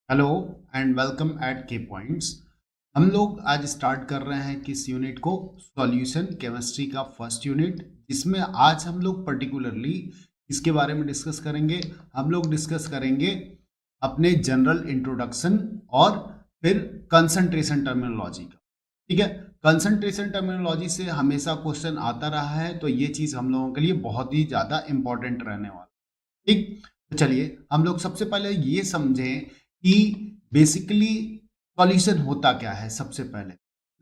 Hello and welcome eight के points. हम लोग आज स्टार्ट कर रहे हैं किस यूनिट को, सॉल्यूशन केमिस्ट्री का फर्स्ट यूनिट, जिसमें आज हम लोग पर्टिकुलरली इसके बारे में डिस्कस करेंगे। हम लोग डिस्कस करेंगे अपने जनरल इंट्रोडक्शन और फिर कंसंट्रेशन टर्मिनोलॉजी का। ठीक है, कंसंट्रेशन टर्मिनोलॉजी से हमेशा क्वेश्चन आता रहा है, तो ये चीज़ हम लोगों के लिए बहुत ही ज़्यादा इंपॉर्टेंट रहने वाला। ठीक, तो चलिए हम लोग सबसे पहले ये समझें कि बेसिकली सॉल्यूशन होता क्या है। सबसे पहले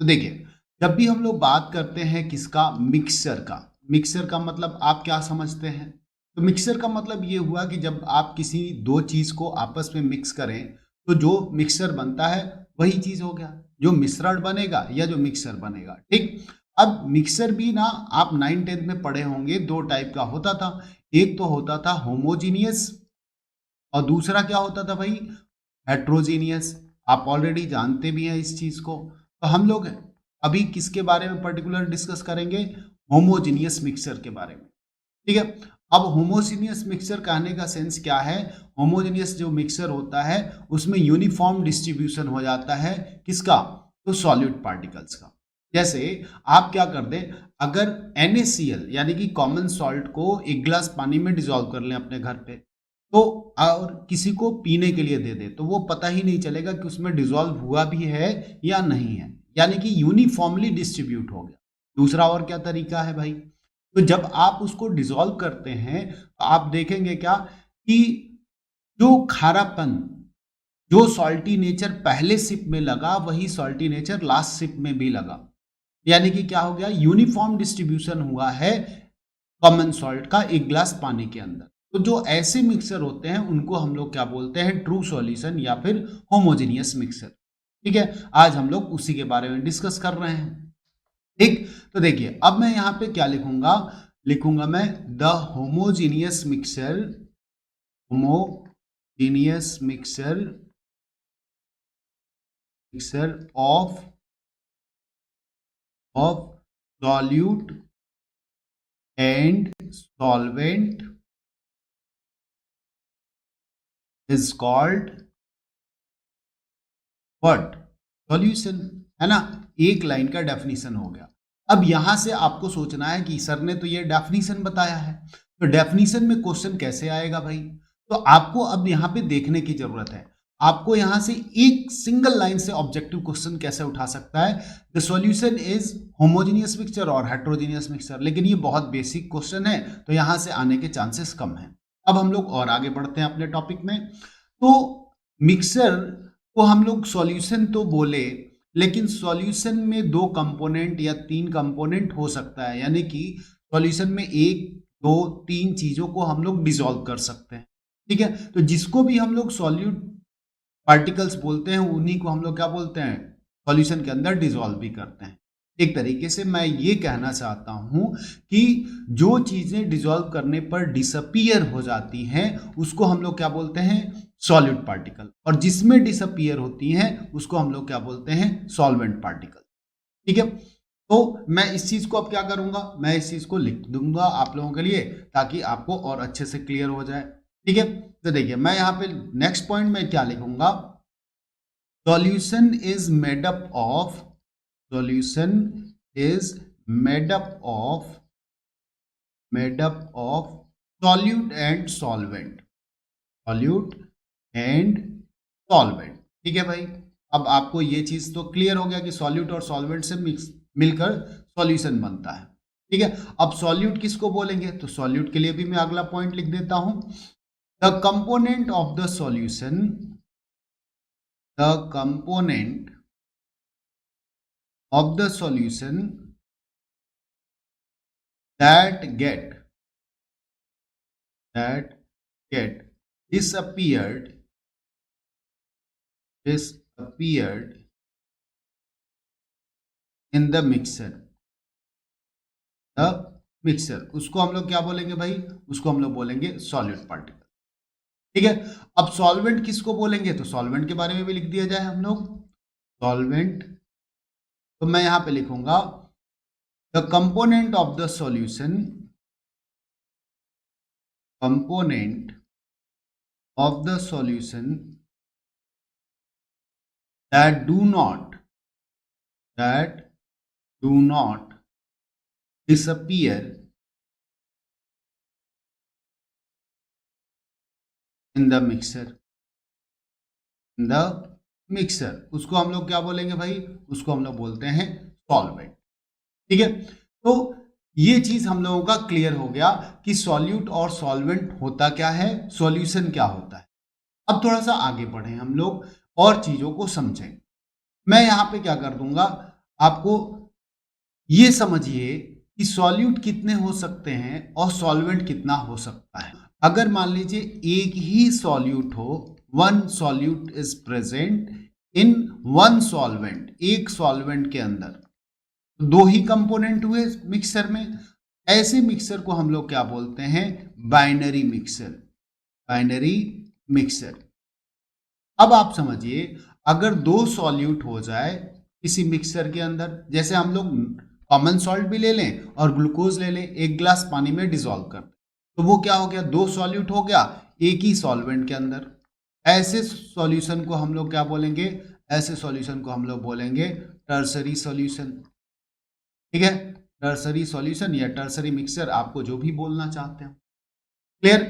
तो देखिए, जब भी हम लोग बात करते हैं किसका, मिक्सचर का मतलब आप क्या समझते हैं? तो मिक्सचर का मतलब ये हुआ कि जब आप किसी दो चीज को आपस में मिक्स करें तो जो मिक्सचर बनता है वही चीज हो गया, जो मिश्रण बनेगा या जो मिक्सचर बनेगा। ठीक, अब मिक्सचर भी ना आप 9th-10th में पढ़े होंगे, दो टाइप का होता था। एक तो होता था होमोजीनियस और दूसरा क्या होता था भाई, हेट्रोजीनियस। आप ऑलरेडी जानते भी हैं इस चीज को। तो हम लोग अभी किसके बारे में पर्टिकुलर डिस्कस करेंगे, होमोजीनियस मिक्सचर के बारे में। ठीक है, अब होमोजीनियस मिक्सचर कहने का सेंस क्या है? होमोजीनियस जो मिक्सचर होता है उसमें यूनिफॉर्म डिस्ट्रीब्यूशन हो जाता है किसका, तो सॉल्यूट पार्टिकल्स का। जैसे आप क्या कर दें, अगर NaCl यानी कि कॉमन सॉल्ट को एक गिलास पानी में डिसॉल्व कर लें अपने घर पे, तो और किसी को पीने के लिए दे दे, तो वो पता ही नहीं चलेगा कि उसमें डिसॉल्व हुआ भी है या नहीं है, यानी कि यूनिफॉर्मली डिस्ट्रीब्यूट हो गया। दूसरा और क्या तरीका है भाई, तो जब आप उसको डिसॉल्व करते हैं तो आप देखेंगे क्या कि जो खारापन, जो सॉल्टी नेचर पहले सिप में लगा वही सॉल्टी नेचर लास्ट सिप में भी लगा, यानी कि क्या हो गया, यूनिफॉर्म डिस्ट्रीब्यूशन हुआ है कॉमन सॉल्ट का एक गिलास पानी के अंदर। तो जो ऐसे मिक्सर होते हैं उनको हम लोग क्या बोलते हैं, ट्रू सॉल्यूशन या फिर होमोजेनियस मिक्सर। ठीक है, आज हम लोग उसी के बारे में डिस्कस कर रहे हैं। ठीक, तो देखिए अब मैं यहां पे क्या लिखूंगा, लिखूंगा मैं the homogeneous mixer, homogeneous mixer, mixer of solute and solvent is called what, solution. है ना, एक लाइन का डेफिनेशन हो गया। अब यहां से आपको सोचना है कि सर ने तो ये डेफिनेशन बताया है, तो डेफिनेशन में क्वेश्चन कैसे आएगा भाई। तो आपको अब यहां पे देखने की जरूरत है, आपको यहां से एक सिंगल लाइन से ऑब्जेक्टिव क्वेश्चन कैसे उठा सकता है, the solution is homogeneous mixture और हेट्रोजेनियस मिक्सचर। लेकिन ये बहुत बेसिक क्वेश्चन है, तो यहां से आने के चांसेस कम है। अब हम लोग और आगे बढ़ते हैं अपने टॉपिक में। तो मिक्सर को हम लोग सॉल्यूशन तो बोले, लेकिन सॉल्यूशन में दो कंपोनेंट या तीन कंपोनेंट हो सकता है, यानी कि सॉल्यूशन में एक दो तीन चीजों को हम लोग डिसॉल्व कर सकते हैं। ठीक है, तो जिसको भी हम लोग सॉल्यूट पार्टिकल्स बोलते हैं उन्हीं को हम लोग क्या बोलते हैं, सॉल्यूशन के अंदर डिसॉल्व भी करते हैं। एक तरीके से मैं ये कहना चाहता हूं कि जो चीजें डिसॉल्व करने पर डिसअपीयर हो जाती हैं उसको हम लोग क्या बोलते हैं, सॉल्यूट पार्टिकल, और जिसमें डिसअपीयर होती हैं उसको हम लोग क्या बोलते हैं, सॉल्वेंट पार्टिकल। ठीक है, तो मैं इस चीज को अब क्या करूंगा, मैं इस चीज को लिख दूंगा आप लोगों के लिए ताकि आपको और अच्छे से क्लियर हो जाए। ठीक है, तो देखिए मैं यहाँ पे नेक्स्ट पॉइंट में क्या लिखूंगा, solution is made up of, solution is made up of solute and solvent, solute and solvent। ठीक है भाई, अब आपको ये चीज तो क्लियर हो गया कि सॉल्यूट और सॉल्वेंट से मिक्स मिलकर सॉल्यूशन बनता है। ठीक है, अब सॉल्यूट किसको बोलेंगे, तो सॉल्यूट के लिए भी मैं अगला पॉइंट लिख देता हूं, the component of the solution, the component of the solution that get disappeared in the mixer, उसको हम लोग क्या बोलेंगे भाई, उसको हम लोग बोलेंगे सॉल्यूट पार्टिकल। ठीक है, अब सॉल्वेंट किसको बोलेंगे, तो सॉल्वेंट के बारे में भी लिख दिया जाए हम लोग, सॉल्वेंट। तो मैं यहां पे लिखूंगा the component of the solution, component of the solution that do not disappear in the mixer उसको हम लोग क्या बोलेंगे भाई, उसको हम लोग बोलते हैं सॉल्वेंट। ठीक है, तो ये चीज हम लोगों का क्लियर हो गया कि सॉल्यूट और सॉल्वेंट होता क्या है, सॉल्यूशन क्या होता है। अब थोड़ा सा आगे बढ़े हम लोग और चीजों को समझें। मैं यहां पे क्या कर दूंगा, आपको ये समझिए कि सॉल्यूट कितने हो सकते हैं और सॉल्वेंट कितना हो सकता है। अगर मान लीजिए एक ही सॉल्यूट हो, one solute is present in one solvent, एक सॉल्वेंट के अंदर, तो दो ही कंपोनेंट हुए मिक्सर में, ऐसे मिक्सर को हम लोग क्या बोलते हैं, बाइनरी मिक्सर। अब आप समझिए, अगर दो सॉल्यूट हो जाए किसी मिक्सर के अंदर, जैसे हम लोग कॉमन सॉल्ट भी ले लें और ग्लूकोज ले लें, एक गिलास पानी में डिसॉल्व कर, तो वो क्या हो गया, दो सॉल्यूट हो गया एक ही सॉल्वेंट के अंदर। ऐसे सॉल्यूशन को हम लोग क्या बोलेंगे, ऐसे सॉल्यूशन को हम लोग बोलेंगे टर्सरी सॉल्यूशन। ठीक है, टर्सरी सॉल्यूशन या टर्सरी मिक्सर, आपको जो भी बोलना चाहते हैं। क्लियर।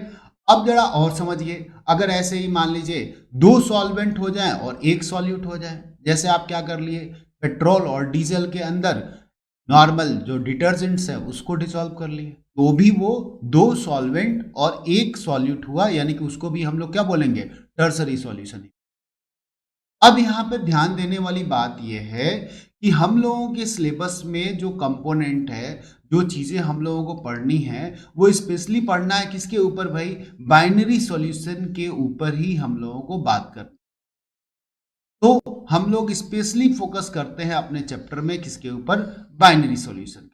अब जरा और समझिए, अगर ऐसे ही मान लीजिए दो सॉल्वेंट हो जाएं और एक सॉल्यूट हो जाए, जैसे आप क्या कर लिए, पेट्रोल और डीजल के अंदर नॉर्मल जो डिटर्जेंट्स है उसको डिसॉल्व कर लिए, तो भी वो दो सॉल्वेंट और एक सॉल्यूट हुआ, यानी कि उसको भी हम लोग क्या बोलेंगे, टर्सरी सॉल्यूशन। अब यहाँ पे ध्यान देने वाली बात यह है कि हम लोगों के सिलेबस में जो कंपोनेंट है, जो चीजें हम लोगों को पढ़नी है, वो स्पेशली पढ़ना है किसके ऊपर भाई, बाइनरी सॉल्यूशन के ऊपर ही हम लोगों को बात करनी। तो हम लोग स्पेशली फोकस करते हैं अपने चैप्टर में किसके ऊपर, बाइनरी सॉल्यूशन।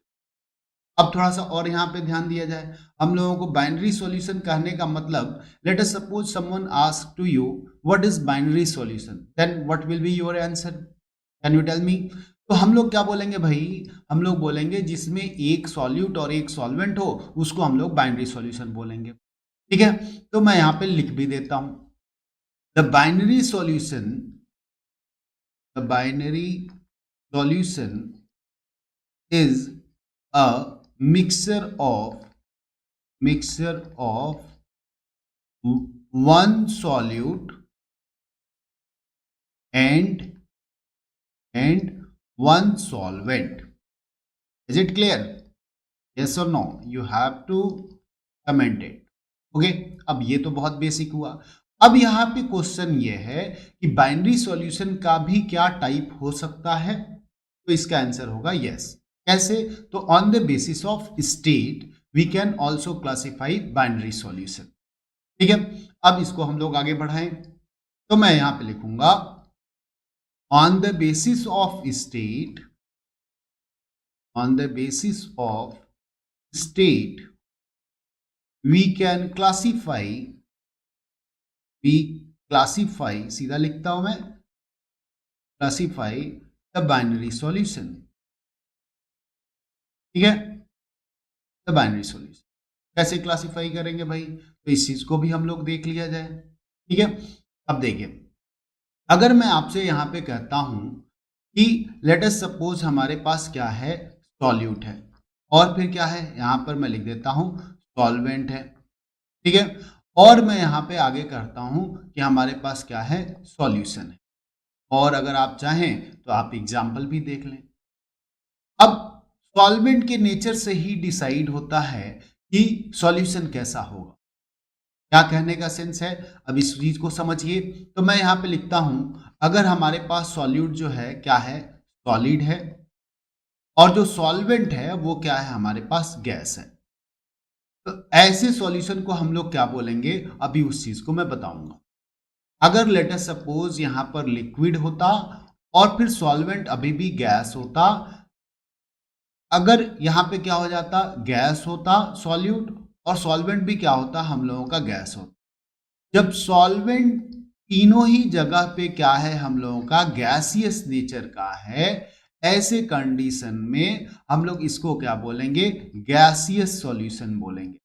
अब थोड़ा सा और यहाँ पे ध्यान दिया जाए, हम लोगों को बाइनरी सॉल्यूशन कहने का मतलब, let us suppose someone ask to you what is binary solution, then what will be your answer, can you tell me. तो हम लोग क्या बोलेंगे भाई, हम लोग बोलेंगे जिसमें एक सॉल्यूट और एक सॉल्वेंट हो उसको हम लोग बाइनरी सॉल्यूशन बोलेंगे। ठीक है, तो मैं यहाँ पे लिख भी देता हूं, the binary solution is a mixture of one solute and one solvent. Is it clear? Yes or no? You have to comment it. Okay, अब ये तो बहुत बेसिक हुआ। अब यहाँ पे क्वेश्चन ये है कि बाइनरी सॉल्यूशन का भी क्या टाइप हो सकता है, तो इसका आंसर होगा यस। कैसे, तो on the basis of state we can also classify binary solution. ठीक है, अब इसको हम लोग आगे बढ़ाएं, तो मैं यहां पे लिखूंगा on the basis of state we can classify, सीधा लिखता हूं मैं, क्लासिफाई द बाइनरी सॉल्यूशन। ठीक है, द बाइनरी सॉल्यूशन कैसे क्लासिफाई करेंगे भाई, तो इस चीज को भी हम लोग देख लिया जाए। ठीक है, अब देखिए, अगर मैं आपसे यहां पे कहता हूं कि लेट अस सपोज हमारे पास क्या है, सॉल्यूट है, और फिर क्या है, यहां पर मैं लिख देता हूं सॉल्वेंट है। ठीक है, और मैं यहां पे आगे करता हूं कि हमारे पास क्या है, सॉल्यूशन है, और अगर आप चाहें तो आप एग्जाम्पल भी देख लें। अब सॉल्वेंट के नेचर से ही डिसाइड होता है कि सॉल्यूशन कैसा होगा। क्या कहने का सेंस है, अब इस चीज को समझिए। तो मैं यहां पे लिखता हूं, अगर हमारे पास सॉल्यूट जो है क्या है, सॉलिड है, और जो सॉल्वेंट है वो क्या है, हमारे पास गैस है, तो ऐसे सॉल्यूशन को हम लोग क्या बोलेंगे, अभी उस चीज को मैं बताऊंगा। अगर लेट अस सपोज यहां पर लिक्विड होता और फिर सॉल्वेंट अभी भी गैस होता, अगर यहाँ पे क्या हो जाता, गैस होता सॉल्यूट, और सॉल्वेंट भी क्या होता, हम लोगों का गैस होता। जब सॉल्वेंट तीनों ही जगह पे क्या है, हम लोगों का गैसियस नेचर का है, ऐसे कंडीशन में हम लोग इसको क्या बोलेंगे, गैसियस सॉल्यूशन बोलेंगे।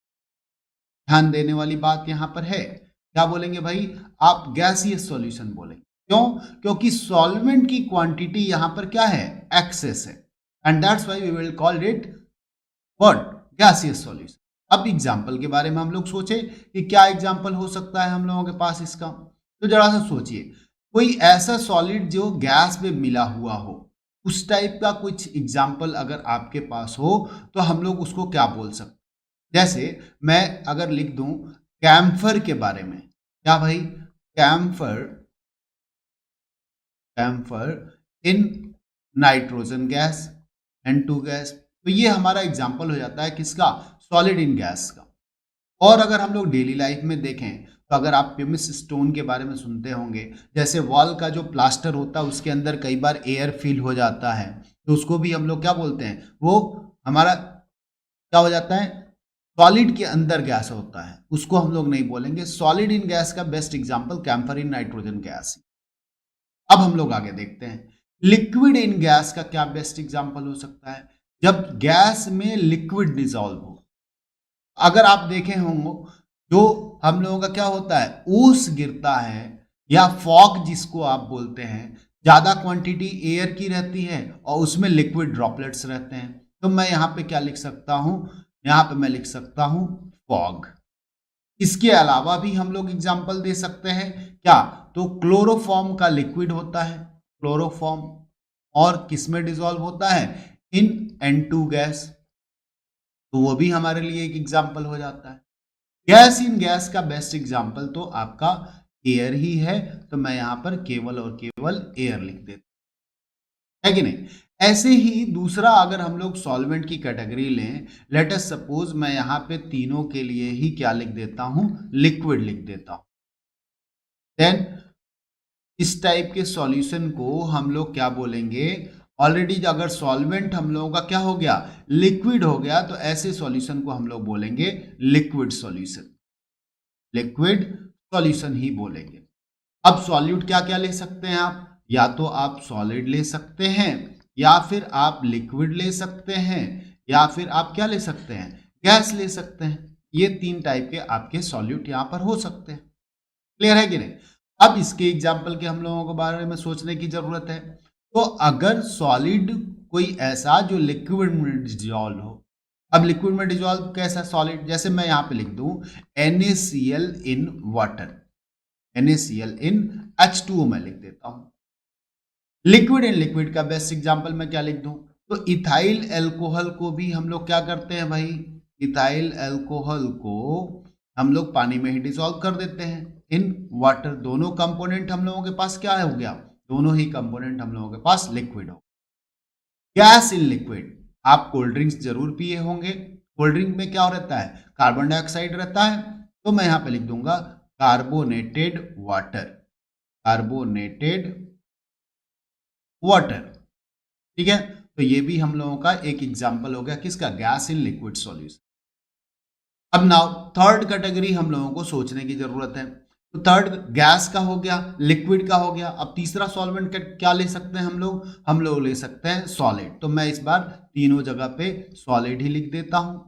ध्यान देने वाली बात यहां पर है, क्या बोलेंगे भाई, आप गैसियस सॉल्यूशन बोलेंगे। क्यों? क्योंकि सॉल्वेंट की क्वांटिटी यहां पर क्या है? एक्सेस है, and that's why we will call it what? Gaseous solution. अब एग्जाम्पल के बारे में हम लोग सोचे कि क्या एग्जाम्पल हो सकता है हम लोगों के पास इसका। तो जरा सा सोचिए, कोई ऐसा सॉलिड जो गैस में मिला हुआ हो, उस टाइप का कुछ एग्जाम्पल अगर आपके पास हो तो हम लोग उसको क्या बोल सकते? जैसे मैं अगर लिख दूं कैम्फर के बारे में, क्या भाई? Camphor, camphor in nitrogen gas, N2 gas. तो ये हमारा एग्जाम्पल हो जाता है किसका? सॉलिड इन गैस का। और अगर हम लोग डेली लाइफ में देखें तो अगर आप प्यूमिस स्टोन के बारे में सुनते होंगे, जैसे वॉल का जो प्लास्टर होता है उसके अंदर कई बार एयर फिल हो जाता है, तो उसको भी हम लोग क्या बोलते हैं? वो हमारा क्या हो जाता है? सॉलिड के अंदर गैस होता है, उसको हम लोग नहीं बोलेंगे। सॉलिड इन गैस का best example camphor in nitrogen gas. अब हम लोग आगे देखते हैं लिक्विड इन गैस का क्या बेस्ट एग्जाम्पल हो सकता है? जब गैस में लिक्विड डिसॉल्व हो। अगर आप देखे होंगे, जो हम लोगों का क्या होता है, ओस गिरता है या फॉग जिसको आप बोलते हैं, ज्यादा क्वांटिटी एयर की रहती है और उसमें लिक्विड ड्रॉपलेट्स रहते हैं। तो मैं यहाँ पे क्या लिख सकता हूं? यहाँ पे मैं लिख सकता हूं फॉग। इसके अलावा भी हम लोग एग्जाम्पल दे सकते हैं क्या? तो क्लोरोफॉर्म का लिक्विड होता है, क्लोरोफॉर्म, और किस में डिसॉल्व होता है? इन N2 गैस। तो वो भी हमारे लिए एक एग्जाम्पल हो जाता है। गैस इन गैस का बेस्ट एग्जाम्पल तो आपका एयर ही है, तो मैं यहां पर केवल और केवल एयर लिख देता, है कि नहीं? ऐसे ही दूसरा, अगर हम लोग सॉल्वेंट की कैटेगरी लें, लेट अस सपोज मैं यहां पे तीनों के लिए ही क्या लिख देता हूं? लिक्विड लिख देता हूं। देन इस टाइप के सॉल्यूशन को हम लोग क्या बोलेंगे? ऑलरेडी अगर सॉल्वेंट हम लोगों का क्या हो गया? लिक्विड हो गया, तो ऐसे सॉल्यूशन को हम लोग बोलेंगे लिक्विड सॉल्यूशन, लिक्विड सॉल्यूशन ही बोलेंगे। अब सॉल्यूट क्या क्या ले सकते हैं आप? या तो आप सॉलिड ले सकते हैं, या फिर आप लिक्विड ले सकते हैं, या फिर आप क्या ले सकते हैं? गैस ले सकते हैं। ये तीन टाइप के आपके सॉल्यूट यहां पर हो सकते हैं। क्लियर है कि नहीं? अब इसके एग्जाम्पल के हम लोगों के बारे में सोचने की जरूरत है। तो अगर सॉलिड कोई ऐसा जो लिक्विड में डिजॉल्व हो, अब लिक्विड में डिजॉल्व कैसा सॉलिड? जैसे मैं यहां पे लिख दूं NaCl in water, NaCl in H2O मैं लिख देता हूं। लिक्विड इन लिक्विड का बेस्ट एग्जाम्पल मैं क्या लिख दूं? तो इथाइल एल्कोहल को भी हम लोग क्या करते हैं भाई? इथाइल एल्कोहल को हम लोग पानी में ही डिसॉल्व कर देते हैं इन वाटर। दोनों कंपोनेंट हम लोगों के पास क्या हो गया? दोनों ही कंपोनेंट हम लोगों के पास लिक्विड हो। गैस इन लिक्विड, आप कोल्ड ड्रिंक्स जरूर पिए होंगे। कोल्ड ड्रिंक में क्या रहता है? कार्बन डाइऑक्साइड रहता है। तो मैं यहां पे लिख दूंगा कार्बोनेटेड वाटर, कार्बोनेटेड वाटर। ठीक है, तो ये भी हम लोगों का एक एग्जाम्पल हो गया किसका? Gas in liquid solution. अब नाउ थर्ड कैटेगरी हम लोगों को सोचने की जरूरत है। तो थर्ड गैस का हो गया, लिक्विड का हो गया। अब तीसरा सॉल्वेंट क्या ले सकते हैं हम लोग? हम लोग ले सकते हैं सॉलिड। तो मैं इस बार तीनों जगह पे सॉलिड ही लिख देता हूं,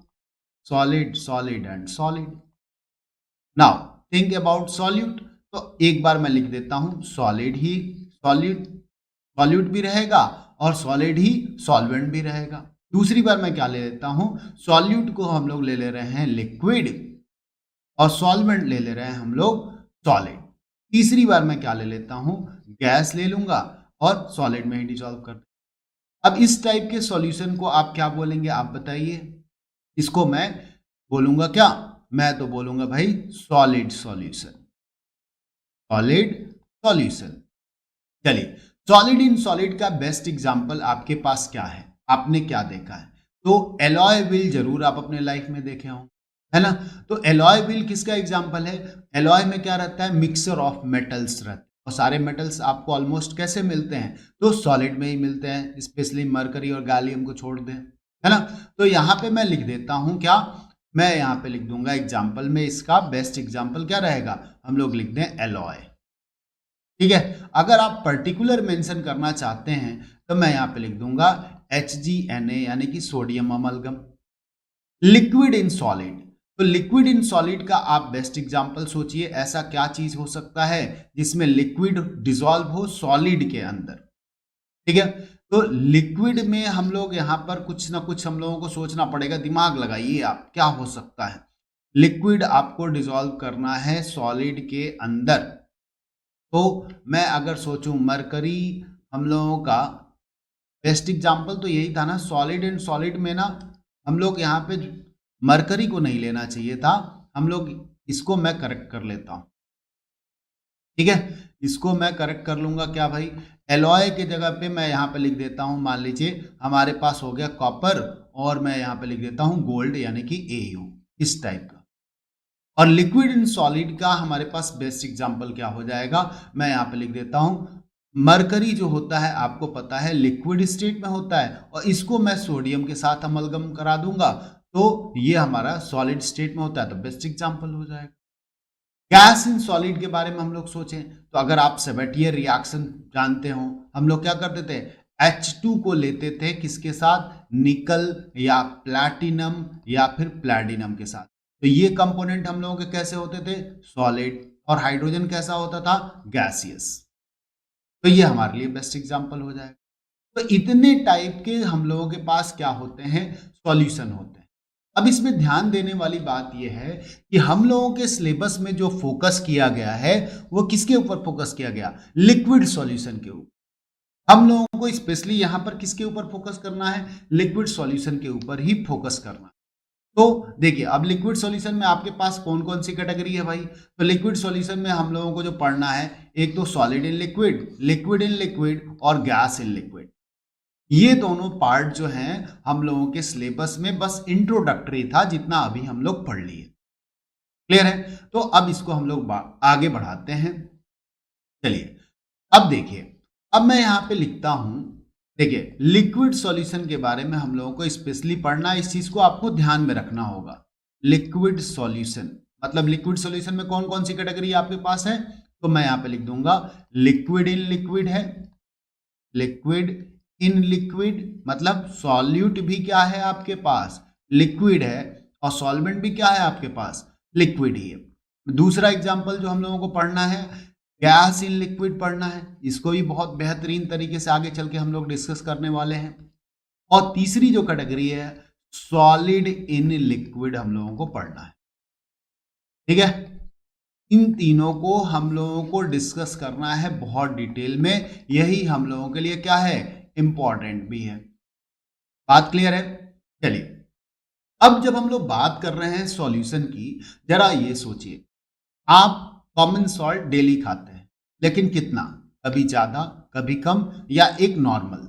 solid, solid and solid. Now think about solute. तो एक बार मैं लिख देता हूं सॉलिड ही सॉल्यूट, सॉल्यूट भी रहेगा और सॉलिड ही सॉल्वेंट भी रहेगा। दूसरी बार मैं क्या ले लेता हूं? सॉल्यूट को हम लोग ले ले रहे हैं लिक्विड और सॉल्वेंट ले ले रहे हैं हम लोग सॉलिड। तीसरी बार मैं क्या ले लेता हूं? गैस ले लूंगा और सॉलिड में ही डिसॉल्व कर। अब इस टाइप के सॉल्यूशन को आप क्या बोलेंगे? आप बताइए। इसको मैं बोलूंगा क्या? मैं तो बोलूंगा भाई सॉलिड सॉल्यूशन, सॉलिड सॉल्यूशन। चलिए, सॉलिड इन सॉलिड का बेस्ट एग्जांपल आपके पास क्या है? आपने क्या देखा है? तो एलॉय व्हील जरूर आप अपने लाइफ में देखे हो, है ना? तो एलॉय व्हील किसका एग्जांपल है? एलॉय में क्या रहता है? मिक्सचर ऑफ मेटल्स रहते हैं, और सारे मेटल्स आपको ऑलमोस्ट कैसे मिलते हैं? तो सॉलिड में ही मिलते हैं, स्पेशली मरकरी और गैलियम को छोड़ दें, है ना? तो यहाँ पे मैं लिख देता हूँ क्या? मैं यहाँ पे लिख दूंगा एग्जाम्पल में इसका बेस्ट एग्जाम्पल क्या रहेगा? हम लोग लिख दें एलॉय। ठीक है, अगर आप पर्टिकुलर मेंशन करना चाहते हैं तो मैं यहां पे लिख दूंगा HgNa, यानी कि sodium amalgam. Liquid in solid, तो लिक्विड इन सॉलिड का आप बेस्ट एग्जांपल सोचिए, ऐसा क्या चीज हो सकता है जिसमें लिक्विड डिसॉल्व हो सॉलिड के अंदर। ठीक है, तो लिक्विड में हम लोग यहाँ पर कुछ ना कुछ हम लोगों को सोचना पड़ेगा, दिमाग लगाइए आप, क्या हो सकता है। लिक्विड आपको डिसॉल्व करना है सॉलिड के अंदर, तो मैं अगर सोचूं मरकरी, हम लोगों का बेस्ट एग्जांपल तो यही था ना, सॉलिड एंड सॉलिड में ना हम लोग यहाँ पे मरकरी को नहीं लेना चाहिए था, हम लोग इसको मैं करेक्ट कर लेता हूं। ठीक है, इसको मैं करेक्ट कर लूंगा क्या भाई, एलॉय के जगह पे मैं यहाँ पे लिख देता हूं, मान लीजिए हमारे पास हो गया कॉपर और मैं यहाँ पे लिख देता हूं गोल्ड यानी कि AU, इस टाइप का। और लिक्विड इन सॉलिड का हमारे पास बेस्ट एग्जांपल क्या हो जाएगा, मैं यहाँ पे लिख देता हूं मरकरी जो होता है आपको पता है लिक्विड स्टेट में होता है, और इसको मैं सोडियम के साथ अमलगम करा दूंगा तो ये हमारा सॉलिड स्टेट में होता है, तो बेस्ट एग्जांपल हो जाएगा। गैस इन सॉलिड के बारे में हम लोग सोचें तो अगर आप सेबेटियर रिएक्शन जानते हो, हम लोग क्या करते थे, H2 को लेते थे किसके साथ, निकल या प्लैटिनम या फिर प्लैटिनम के साथ, तो ये कंपोनेंट हम लोगों के कैसे होते थे, सॉलिड, और हाइड्रोजन कैसा होता था, गैसियस। तो ये हमारे लिए बेस्ट एग्जांपल हो जाएगा। तो इतने टाइप के हम लोगों के पास क्या होते हैं, सॉल्यूशन होते हैं। अब इसमें ध्यान देने वाली बात यह है कि हम लोगों के सिलेबस में जो फोकस किया गया है वो किसके ऊपर फोकस किया गया, लिक्विड सॉल्यूशन के ऊपर। हम लोगों को स्पेशली यहां पर किसके ऊपर फोकस करना है, लिक्विड सॉल्यूशन के ऊपर ही फोकस करना है। तो देखिए अब लिक्विड सॉल्यूशन में आपके पास कौन कौन सी कैटेगरी है भाई, तो लिक्विड सॉल्यूशन में हम लोगों को जो पढ़ना है, एक तो solid in liquid, liquid in liquid और गैस इन लिक्विड। ये दोनों पार्ट जो हैं हम लोगों के सिलेबस में बस इंट्रोडक्टरी था, जितना अभी हम लोग पढ़ लिए। क्लियर है, तो अब इसको हम लोग आगे बढ़ाते हैं। चलिए अब देखिए, अब मैं यहां पे लिखता हूं, देखिए लिक्विड सॉल्यूशन के बारे में हम लोगों को स्पेशली पढ़ना, इस चीज को आपको ध्यान में रखना होगा। लिक्विड सॉल्यूशन मतलब लिक्विड सॉल्यूशन में कौन कौन सी कैटेगरी आपके पास है, तो मैं यहां पे लिख दूंगा लिक्विड इन लिक्विड है, लिक्विड इन लिक्विड मतलब सॉल्यूट भी क्या है आपके पास, लिक्विड है, और सॉल्वेंट भी क्या है आपके पास, लिक्विड ही है। दूसरा एग्जांपल जो हम लोगों को पढ़ना है, गैस इन लिक्विड पढ़ना है, इसको भी बहुत बेहतरीन तरीके से आगे चल के हम लोग डिस्कस करने वाले हैं। और तीसरी जो कैटेगरी है, सॉलिड इन लिक्विड हम लोगों को पढ़ना है। ठीक है, इन तीनों को हम लोगों को डिस्कस करना है बहुत डिटेल में, यही हम लोगों के लिए क्या है, इंपॉर्टेंट भी है। बात क्लियर है। चलिए अब जब हम लोग बात कर रहे हैं सॉल्यूशन की, जरा ये सोचिए, आप कॉमन सॉल्ट डेली खाते हैं, लेकिन कितना, कभी ज्यादा कभी कम या एक नॉर्मल।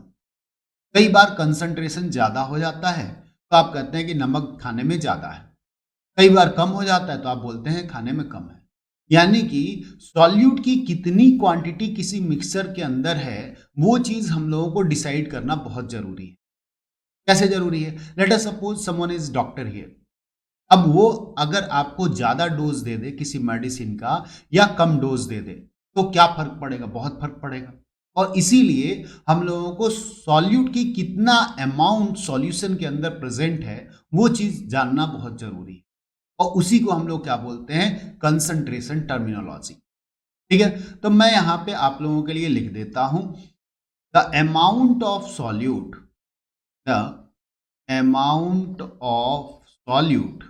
कई बार कंसंट्रेशन ज्यादा हो जाता है तो आप कहते हैं कि नमक खाने में ज्यादा है, कई बार कम हो जाता है तो आप बोलते हैं खाने में कम है। यानी कि सॉल्यूट की कितनी क्वांटिटी किसी मिक्सचर के अंदर है, वो चीज हम लोगों को डिसाइड करना बहुत जरूरी है। कैसे जरूरी है, late us suppose someone is doctor here, अब वो अगर आपको ज्यादा डोज दे दे किसी मेडिसिन का या कम डोज दे दे तो क्या फर्क पड़ेगा, बहुत फर्क पड़ेगा। और इसीलिए हम लोगों को सॉल्यूट की कितना अमाउंट सॉल्यूशन के अंदर प्रेजेंट है वो चीज जानना बहुत जरूरी है, और उसी को हम लोग क्या बोलते हैं, कंसंट्रेशन टर्मिनोलॉजी। ठीक है, तो मैं यहां पे आप लोगों के लिए लिख देता हूं, the amount of solute, the amount of solute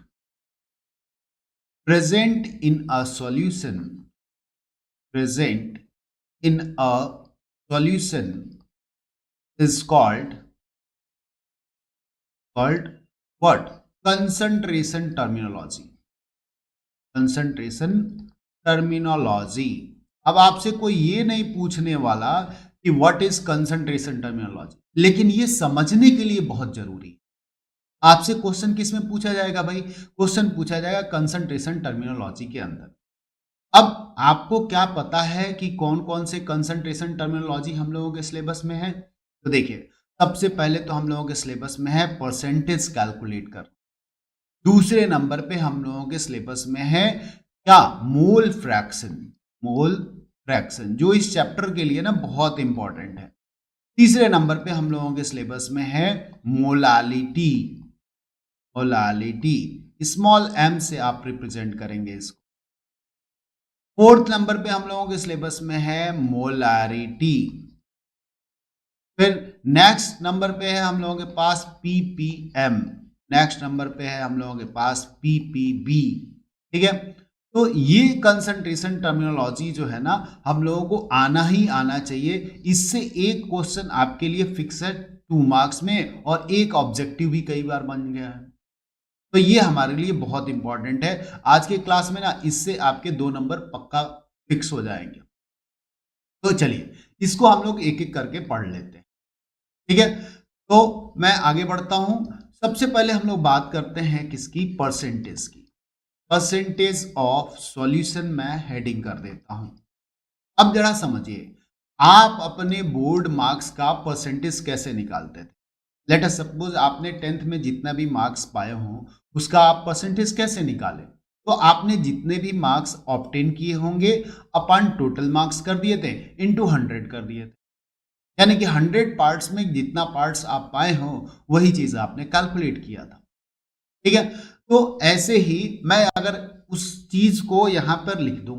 present in a solution is called what, concentration terminology, concentration terminology। अब आपसे कोई ये नहीं पूछने वाला कि व्हाट इज कंसंट्रेशन टर्मिनोलॉजी, लेकिन ये समझने के लिए बहुत जरूरी है। आपसे क्वेश्चन किस में पूछा जाएगा भाई, क्वेश्चन पूछा जाएगा कंसंट्रेशन टर्मिनोलॉजी के अंदर। अब आपको क्या पता है कि कौन कौन से कंसंट्रेशन टर्मिनोलॉजी हम लोगों के सिलेबस में है, तो देखिए सबसे पहले तो हम लोगों के सिलेबस में है परसेंटेज कैलकुलेट कर, दूसरे नंबर पे हम लोगों के सिलेबस में है क्या, मोल फ्रैक्शन, मोल फ्रैक्शन जो इस चैप्टर के लिए ना बहुत इंपॉर्टेंट है। तीसरे नंबर पे हम लोगों के सिलेबस में है मोलालिटी, मोलालिटी, स्मॉल m से आप रिप्रेजेंट करेंगे इसको। फोर्थ नंबर पे हम लोगों के सिलेबस में है मोलारिटी। फिर नेक्स्ट नंबर पे है हम लोगों के पास ppm, नेक्स्ट नंबर पे है हम लोगों के पास ppb। ठीक है, तो ये कंसंट्रेशन टर्मिनोलॉजी जो है ना हम लोगों को आना ही आना चाहिए। इससे एक क्वेश्चन आपके लिए फिक्स है 2 मार्क्स में और एक ऑब्जेक्टिव भी कई बार बन गया है, तो ये हमारे लिए बहुत इंपॉर्टेंट है। आज के क्लास में ना इससे आपके 2 नंबर पक्का फिक्स हो जाएंगे। तो चलिए इसको हम लोग एक एक करके पढ़ लेते हैं। ठीक है, तो मैं आगे बढ़ता हूं। सबसे पहले हम लोग बात करते हैं किसकी, परसेंटेज की। परसेंटेज ऑफ सॉल्यूशन मैं हेडिंग कर देता हूं। अब जरा समझिए, आप अपने बोर्ड मार्क्स का परसेंटेज कैसे निकालते थे। लेट अस सपोज आपने 10th में जितना भी मार्क्स पाए हों उसका आप परसेंटेज कैसे निकालें। तो आपने जितने भी मार्क्स ऑब्टेन किए होंगे अपन टोटल मार्क्स कर दिए थे इनटू 100 कर दिए थे, यानी कि 100 पार्ट्स में जितना पार्ट्स आप पाए हो वही चीज आपने कैलकुलेट किया था। ठीक है, तो ऐसे ही मैं अगर उस चीज को यहां पर लिख दूं,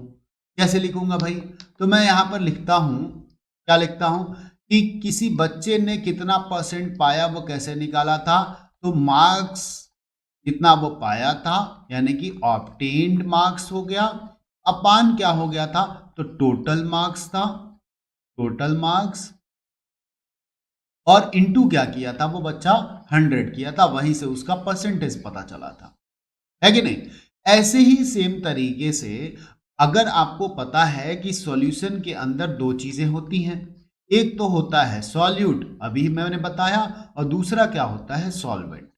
कैसे लिखूंगा भाई, तो मैं यहां पर लिखता हूं, क्या लिखता हूं कि किसी बच्चे ने कितना परसेंट पाया वो कैसे निकाला था। तो मार्क्स जितना वो पाया था यानी कि ऑब्टेन्ड मार्क्स हो गया, अपान क्या हो गया था, तो टोटल मार्क्स था, टोटल मार्क्स, और इनटू क्या किया था वो बच्चा 100 किया था, वहीं से उसका परसेंटेज पता चला था, है कि नहीं। ऐसे ही सेम तरीके से अगर आपको पता है कि सॉल्यूशन के अंदर 2 चीजें होती हैं, एक तो होता है सॉल्यूट अभी मैंने बताया, और दूसरा क्या होता है सॉल्वेंट,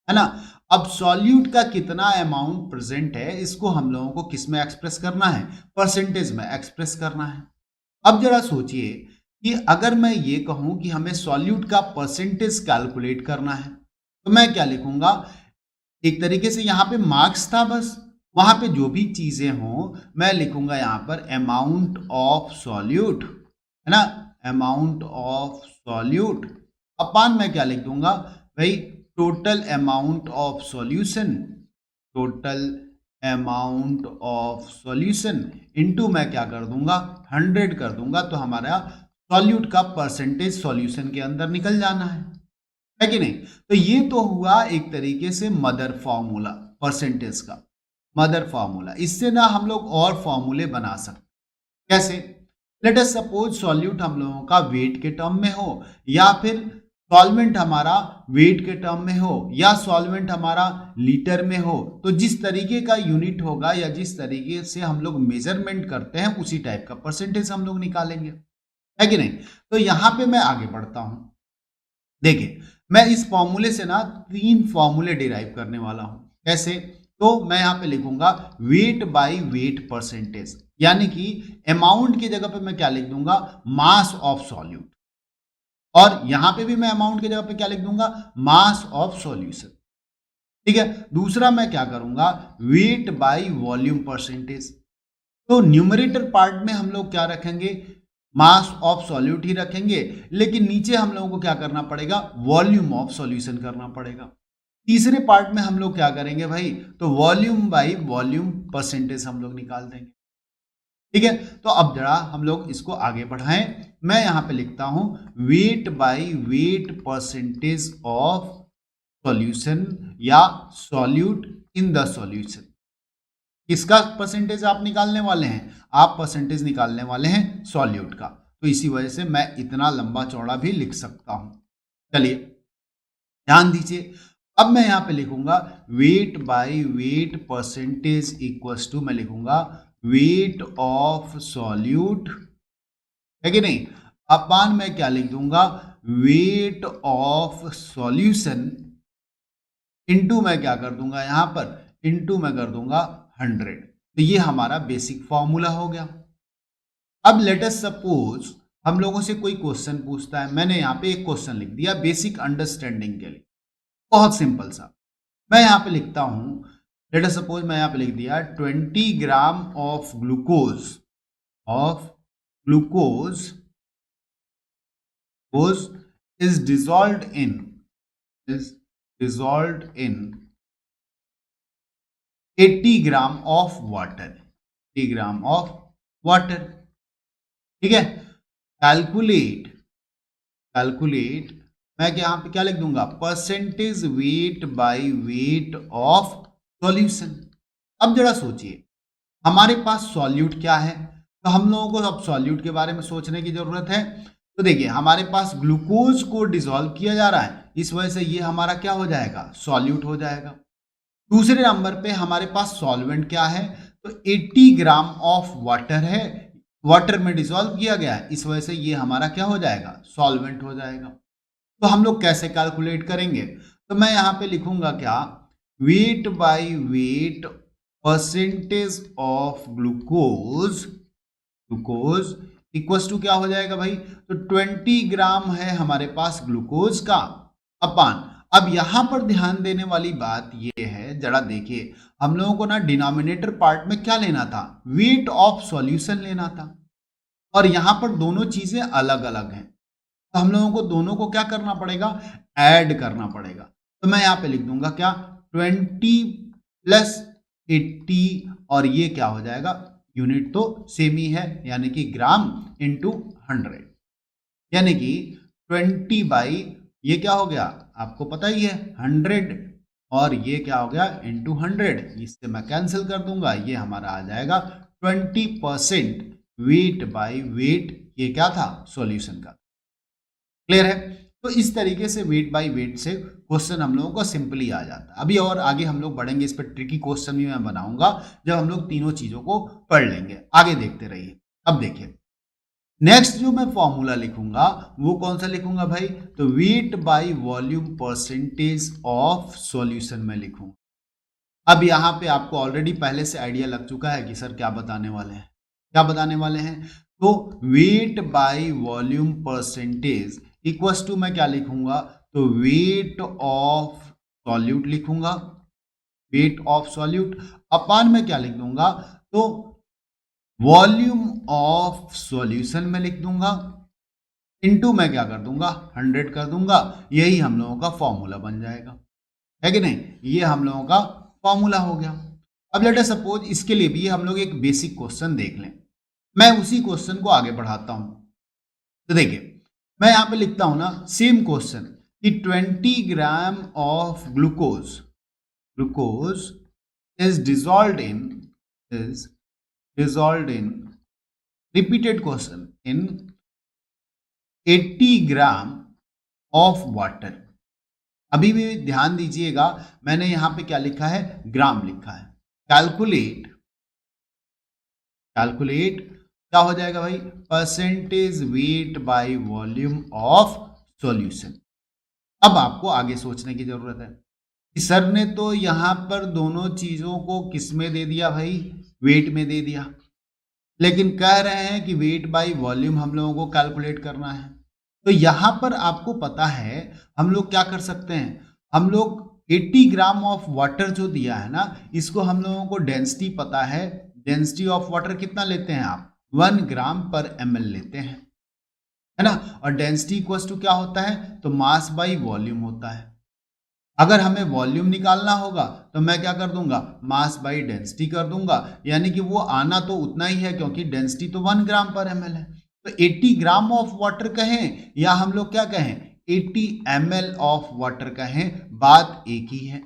है ना। अब सॉल्यूट का कितना अमाउंट प्रेजेंट है इसको हम लोगों को किस में एक्सप्रेस करना है, परसेंटेज में एक्सप्रेस करना है। अब जरा सोचिए कि अगर मैं ये कहूं कि हमें सॉल्यूट का परसेंटेज कैलकुलेट करना है तो मैं क्या लिखूंगा, एक तरीके से यहां पे मार्क्स था बस, वहां पे जो भी चीजें हों मैं लिखूंगा यहां पर अमाउंट ऑफ सॉल्यूट, है ना, अमाउंट ऑफ सॉल्यूट, अपान मैं क्या लिख दूंगा भाई, total amount of solution, total amount of solution into मैं क्या कर दूंगा 100 कर दूंगा, तो हमारा सॉल्यूट का परसेंटेज सॉल्यूशन के अंदर निकल जाना है कि नहीं। तो ये तो हुआ एक तरीके से मदर फॉर्मूला परसेंटेज का, मदर फॉर्मूला। इससे ना हम लोग और फॉर्मूले बना सकते, कैसे, लेट अस सपोज सॉल्यूट हम लोगों का वेट के टर्म में हो, या फिर सॉल्वेंट हमारा वेट के टर्म में हो, या सॉल्वेंट हमारा लीटर में हो, तो जिस तरीके का यूनिट होगा या जिस तरीके से हम लोग मेजरमेंट करते हैं उसी टाइप का परसेंटेज हम लोग निकालेंगे, है कि नहीं। तो यहां पे मैं आगे बढ़ता हूं, देखिए मैं इस फॉर्मूले से ना 3 फॉर्मूले डिराइव करने वाला हूं, कैसे, तो मैं यहां पे लिखूंगा वेट बाय वेट परसेंटेज, यानी कि अमाउंट की जगह पे मैं क्या लिख दूंगा, मास ऑफ सॉल्यूट, और यहां पे भी मैं अमाउंट की जगह पे क्या लिख दूंगा, मास ऑफ सॉल्यूशन। ठीक है, दूसरा मैं क्या करूंगा, वेट बाय वॉल्यूम परसेंटेज। तो न्यूमरेटर पार्ट में हम लोग क्या रखेंगे, मास ऑफ सॉल्यूट ही रखेंगे, लेकिन नीचे हम लोगों को क्या करना पड़ेगा, वॉल्यूम ऑफ सॉल्यूशन करना पड़ेगा। तीसरे पार्ट में हम लोग क्या करेंगे भाई, तो वॉल्यूम बाय वॉल्यूम परसेंटेज हम लोग निकाल देंगे। ठीक है, तो अब जरा हम लोग इसको आगे बढ़ाएं। मैं यहां पे लिखता हूं wait by weight percentage of solution या सॉल्यूट इन द सॉल्यूशन। किसका परसेंटेज आप निकालने वाले हैं, आप परसेंटेज निकालने वाले हैं सॉल्यूट का, तो इसी वजह से मैं इतना लंबा चौड़ा भी लिख सकता हूं। चलिए ध्यान दीजिए, अब मैं यहां पे लिखूंगा weight by weight percentage equals to, मैं लिखूंगा वेट ऑफ सॉल्यूट, है कि नहीं, अपान मैं क्या लिख दूंगा, वेट ऑफ सॉल्यूशन इनटू मैं क्या कर दूंगा यहां पर, इनटू मैं कर दूंगा 100। तो ये हमारा बेसिक फॉर्मूला हो गया। अब लेट अस सपोज हम लोगों से कोई क्वेश्चन पूछता है, मैंने यहाँ पे एक क्वेश्चन लिख दिया बेसिक अंडरस्टैंडिंग के लिए, बहुत सिंपल सा। मैं यहाँ पे लिखता हूं, लेट अस सपोज मैं यहाँ पे लिख दिया 20 gram of glucose is dissolved in 80 gram of water, 80 gram of water. ठीक है, कैलकुलेट, कैलकुलेट मैं यहाँ पे क्या लिख दूंगा, percentage weight by weight of solution. अब जरा सोचिए, हमारे पास सॉल्यूट क्या है, तो हम लोगों को अब सॉल्यूट के बारे में सोचने की जरूरत है। तो देखिए हमारे पास ग्लूकोज को डिसॉल्व किया जा रहा है, इस वजह से ये हमारा क्या हो जाएगा, सॉल्यूट हो जाएगा। दूसरे नंबर पे हमारे पास सॉल्वेंट क्या है, तो 80 ग्राम ऑफ वाटर है, वाटर में डिसॉल्व किया गया है, इस वजह से ये हमारा क्या हो जाएगा, सॉल्वेंट हो जाएगा। तो हम लोग कैसे कैलकुलेट करेंगे, तो मैं यहाँ पे लिखूंगा क्या, weight by weight percentage of glucose, glucose equals to क्या हो जाएगा भाई, तो 20 ग्राम है हमारे पास ग्लूकोज का अपान। अब यहां पर ध्यान देने वाली बात ये है, जरा देखिए हम लोगों को ना डिनोमिनेटर पार्ट में क्या लेना था, वेट ऑफ सॉल्यूशन लेना था, और यहां पर दोनों चीजें अलग अलग हैं, तो हम लोगों को दोनों को क्या करना पड़ेगा, ऐड करना पड़ेगा। तो मैं यहाँ पे लिख दूंगा क्या, 20 प्लस 80, और ये क्या हो जाएगा, यूनिट तो सेम ही है, यानी कि ग्राम इंटू 100, यानी कि 20 बाई ये क्या हो गया, आपको पता ही है 100, और ये क्या हो गया इंटू 100, इससे मैं कैंसिल कर दूंगा, ये हमारा आ जाएगा 20% वेट बाय वेट, ये क्या था, सॉल्यूशन का। क्लियर है, तो इस तरीके से वेट बाय वेट से क्वेश्चन हम लोगों को सिंपली आ जाता है। अभी और आगे हम लोग बढ़ेंगे, इस पर ट्रिकी क्वेश्चन भी मैं बनाऊंगा जब हम लोग तीनों चीजों को पढ़ लेंगे, आगे देखते रहिए। अब देखिए नेक्स्ट जो मैं फॉर्मूला लिखूंगा वो कौन सा लिखूंगा भाई, तो weight by volume percentage of solution में लिखूंगा। अब यहाँ पे आपको ऑलरेडी पहले से आइडिया लग चुका है कि सर क्या बताने वाले हैं, क्या बताने वाले हैं, तो weight by volume percentage equals to मैं क्या लिखूंगा, तो वेट ऑफ सॉल्यूट लिखूंगा, वेट ऑफ सॉल्यूट अपान में क्या लिख दूंगा, तो वॉल्यूम ऑफ सॉल्यूशन में लिख दूंगा, इनटू मैं क्या कर दूंगा, 100 कर दूंगा, यही हम लोगों का फॉर्मूला बन जाएगा, है कि नहीं, ये हम लोगों का फॉर्मूला हो गया। अब लेट अस सपोज इसके लिए भी हम लोग एक बेसिक क्वेश्चन देख लें, मैं उसी क्वेश्चन को आगे बढ़ाता हूं। तो देखिए मैं यहां पे लिखता हूं ना सेम क्वेश्चन कि 20 gram of glucose, glucose is dissolved in repeated question in 80 gram of water. अभी भी ध्यान दीजिएगा मैंने यहां पे क्या लिखा है, ग्राम लिखा है। कैलकुलेट, कैलकुलेट क्या हो जाएगा भाई, percentage weight by volume of solution. अब आपको आगे सोचने की जरूरत है कि सर ने तो यहां पर दोनों चीजों को किस में दे दिया भाई, वेट में दे दिया, लेकिन कह रहे हैं कि वेट बाय वॉल्यूम हम लोगों को कैलकुलेट करना है। तो यहां पर आपको पता है हम लोग क्या कर सकते हैं, हम लोग 80 ग्राम ऑफ वाटर जो दिया है ना, इसको हम लोगों को डेंसिटी पता है, डेंसिटी ऑफ वाटर कितना लेते हैं आप, 1 ग्राम पर ml लेते हैं, है ना, और डेंसिटी इक्वल्स टू क्या होता है, तो मास बाय वॉल्यूम होता है। अगर हमें वॉल्यूम निकालना होगा तो मैं क्या कर दूंगा, मास बाय डेंसिटी कर दूंगा, यानी कि वो आना तो उतना ही है क्योंकि डेंसिटी तो 1 ग्राम पर ml है। तो 80 ग्राम ऑफ वाटर कहें या हम लोग क्या कहें 80 ml ऑफ वाटर कहें, बात एक ही है।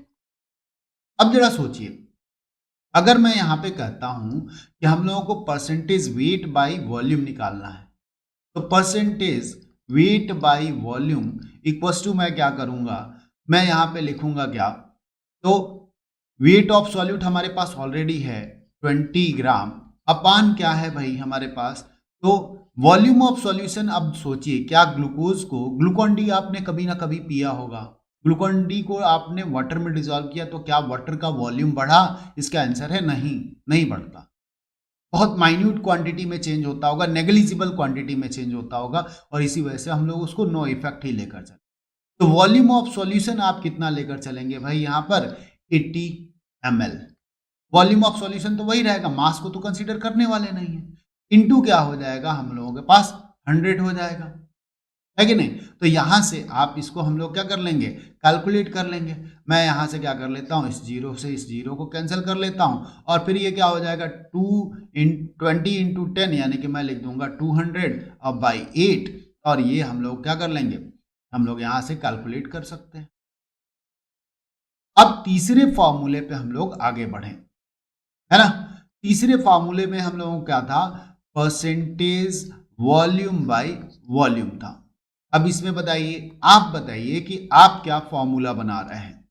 अब जरा सोचिए अगर मैं यहां पे कहता हूं कि हम लोगों को परसेंटेज वेट बाय वॉल्यूम निकालना है, तो percentage weight by volume equals to मैं क्या करूंगा, मैं यहां पे लिखूंगा क्या, तो वेट ऑफ सॉल्यूट हमारे पास ऑलरेडी है 20 ग्राम, अपान क्या है भाई हमारे पास, तो वॉल्यूम ऑफ सॉल्यूशन। अब सोचिए क्या ग्लूकोज को, ग्लूकॉन डी आपने कभी ना कभी पिया होगा, ग्लूकॉन डी को आपने वाटर में डिसॉल्व किया तो क्या वाटर का वॉल्यूम बढ़ा, इसका आंसर है नहीं, नहीं बढ़ता, बहुत माइन्यूट क्वांटिटी में चेंज होता होगा, नेग्लिजिबल क्वांटिटी में चेंज होता होगा, और इसी वजह से हम लोग उसको नो इफेक्ट ही लेकर चले। तो वॉल्यूम ऑफ सॉल्यूशन आप कितना लेकर चलेंगे भाई, यहां पर 80 ml, वॉल्यूम ऑफ सॉल्यूशन तो वही रहेगा, मास को तो कंसीडर करने वाले नहीं है, इनटू क्या हो जाएगा हम लोगों के पास 100 हो जाएगा, है कि नहीं। तो यहाँ से आप इसको हम लोग क्या कर लेंगे, कैलकुलेट कर लेंगे। मैं यहाँ से क्या कर लेता हूँ, इस जीरो से इस जीरो को कैंसिल कर लेता हूँ और फिर ये क्या हो जाएगा 20 इंटू 10 यानी कि मैं लिख दूंगा 200 और बाई 8 और ये हम लोग क्या कर लेंगे, हम लोग यहाँ से कैलकुलेट कर सकते हैं। अब तीसरे फॉर्मूले पे हम लोग आगे बढ़े, है ना। तीसरे फॉर्मूले में हम लोगों को क्या था, परसेंटेज वॉल्यूम बाय वॉल्यूम था। अब इसमें बताइए, आप बताइए कि आप क्या फॉर्मूला बना रहे हैं।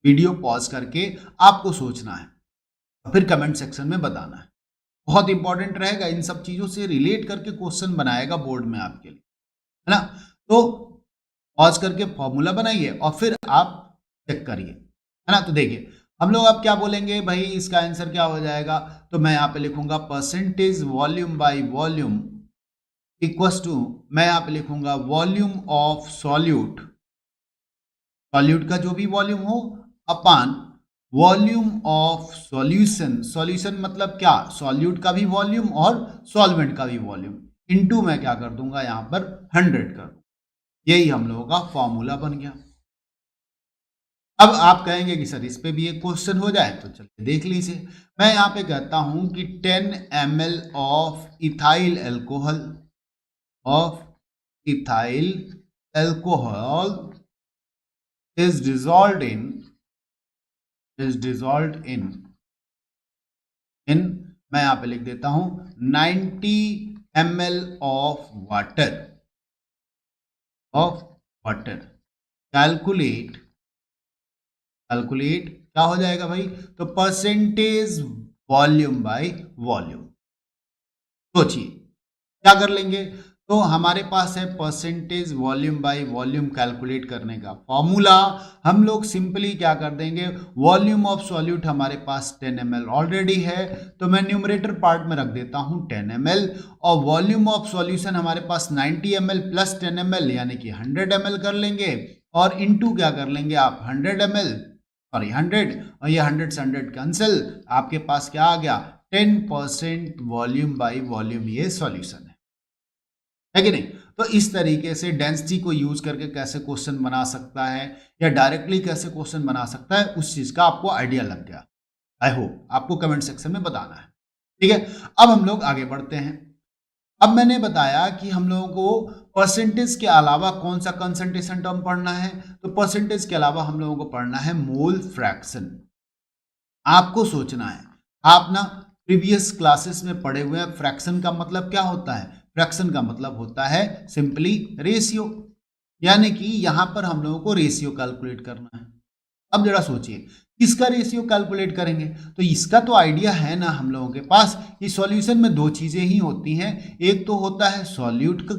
वीडियो पॉज करके आपको सोचना है, फिर कमेंट सेक्शन में बताना है। बहुत इंपॉर्टेंट रहेगा, इन सब चीजों से रिलेट करके क्वेश्चन बनाएगा बोर्ड में आपके लिए, है ना। तो पॉज करके फॉर्मूला बनाइए और फिर आप चेक करिए, है ना। तो देखिए हम लोग अब क्या बोलेंगे भाई, इसका आंसर क्या हो जाएगा, तो मैं यहाँ पे लिखूंगा percentage volume by volume equals to, मैं यहाँ पे लिखूंगा वॉल्यूम ऑफ सॉल्यूट, सॉल्यूट का जो भी वॉल्यूम हो अपान वॉल्यूम ऑफ सॉल्यूशन। सॉल्यूशन मतलब क्या, सॉल्यूट का भी वॉल्यूम और सॉल्वेंट का भी वॉल्यूम, इनटू मैं क्या कर दूंगा यहाँ पर 100 कर दूंगा। यही हम लोगों का फॉर्मूला बन गया। अब आप कहेंगे कि सर इस पे भी एक क्वेश्चन हो जाए, तो चलिए देख लीजिए। मैं यहाँ पे कहता हूं कि 10 ml of ethyl alcohol is dissolved in मैं यहाँ पे लिख देता हूं 90 ml ऑफ वाटर कैलकुलेट क्या हो जाएगा भाई, तो परसेंटेज वॉल्यूम बाय वॉल्यूम। सोचिए क्या कर लेंगे, तो हमारे पास है percentage volume by volume calculate करने का फॉर्मूला। हम लोग सिंपली क्या कर देंगे, वॉल्यूम ऑफ सॉल्यूट हमारे पास 10 ml ऑलरेडी है, तो मैं न्यूमरेटर पार्ट में रख देता हूं 10 ml और वॉल्यूम ऑफ सॉल्यूशन हमारे पास 90 ml प्लस 10 ml यानी कि 100 ml कर लेंगे और इनटू क्या कर लेंगे आप 100 ml, सॉरी 100 और ये 100 से 100 कैंसिल, आपके पास क्या आ गया 10% वॉल्यूम बाय वॉल्यूम ये सॉल्यूशन है कि नहीं। तो इस तरीके से डेंसिटी को यूज करके कैसे क्वेश्चन बना सकता है या डायरेक्टली कैसे क्वेश्चन बना सकता है, उस चीज का आपको आइडिया लग गया। आई होप आपको कमेंट सेक्शन में बताना है, ठीक है। अब हम लोग आगे बढ़ते हैं। अब मैंने बताया कि हम लोगों को परसेंटेज के अलावा कौन सा कंसंट्रेशन टर्म पढ़ना है, तो परसेंटेज के अलावा हम लोगों को पढ़ना है मोल फ्रैक्शन। आपको सोचना है, आप ना प्रीवियस क्लासेस में पढ़े हुए हैं फ्रैक्शन का मतलब क्या होता है। फ्रैक्शन का मतलब होता है सिंपली रेशियो, यानी कि यहां पर हम लोगों को रेशियो कैलकुलेट करना है। अब जरा सोचिए किसका रेशियो कैलकुलेट करेंगे, तो इसका तो आइडिया है ना हम लोगों के पास कि सॉल्यूशन में दो चीजें ही होती हैं, एक तो होता है सॉल्यूट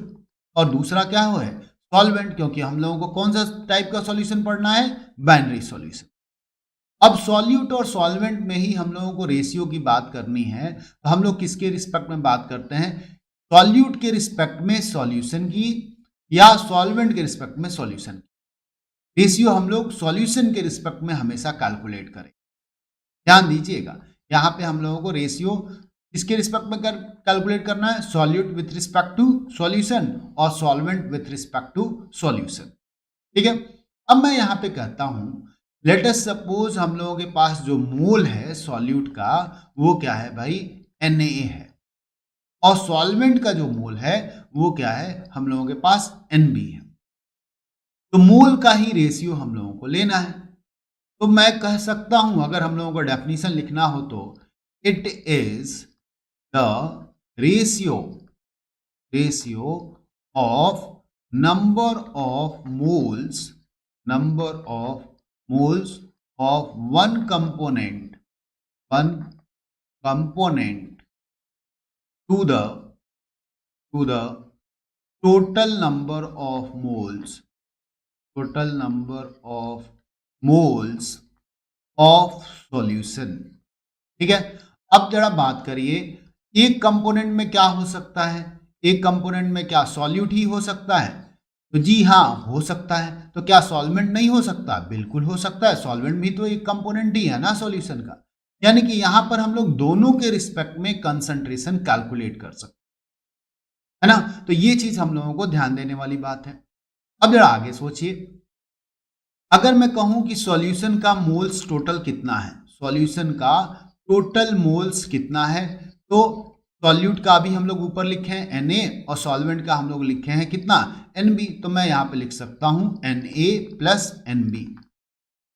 और दूसरा क्या है सॉल्वेंट, क्योंकि हम लोगों को कौन सा टाइप का सॉल्यूशन पढ़ना है, बाइनरी सॉल्यूशन। अब सॉल्यूट और सॉल्वेंट में ही हम लोगों को रेशियो की बात करनी है, तो हम लोग किसके रिस्पेक्ट में बात करते हैं, सॉल्यूट के रिस्पेक्ट में सॉल्यूशन की या सॉल्वेंट के रिस्पेक्ट में सॉल्यूशन की। रेशियो हम लोग सॉल्यूशन के रिस्पेक्ट में हमेशा कैलकुलेट करें। ध्यान दीजिएगा, यहां पे हम लोगों को रेशियो इसके रिस्पेक्ट में कैलकुलेट करना है, solute with respect to solution और solvent with respect to solution, ठीक है। अब मैं यहां पे कहता हूं लेट अस सपोज हम लोगों के पास जो मोल है सॉल्यूट का वो क्या है भाई NaA है, और सॉल्वेंट का जो मोल है वो क्या है हम लोगों के पास NB है। तो मोल का ही रेशियो हम लोगों को लेना है। तो मैं कह सकता हूं अगर हम लोगों को डेफिनेशन लिखना हो तो it is the ratio of number of moles of one component to the total number of moles of solution, ठीक है। अब जरा बात करिए एक कंपोनेंट में क्या हो सकता है, एक कंपोनेंट में क्या सॉल्यूट ही हो सकता है, तो जी हाँ हो सकता है। तो क्या सॉल्वेंट नहीं हो सकता, बिल्कुल हो सकता है, सॉल्वेंट भी तो एक कंपोनेंट ही है ना सॉल्यूशन का। यानी कि यहां पर हम लोग दोनों के रिस्पेक्ट में कंसंट्रेशन कैलकुलेट कर सकते हैं, है ना। तो ये चीज हम लोगों को ध्यान देने वाली बात है। अब जरा आगे सोचिए, अगर मैं कहूं कि सॉल्यूशन का मोल्स टोटल कितना है, सॉल्यूशन का टोटल मोल्स कितना है, तो सॉल्यूट का भी हम लोग ऊपर लिखे हैं Na और सॉल्वेंट का हम लोग लिखे हैं कितना Nb, तो मैं यहां पे लिख सकता हूं Na प्लस Nb।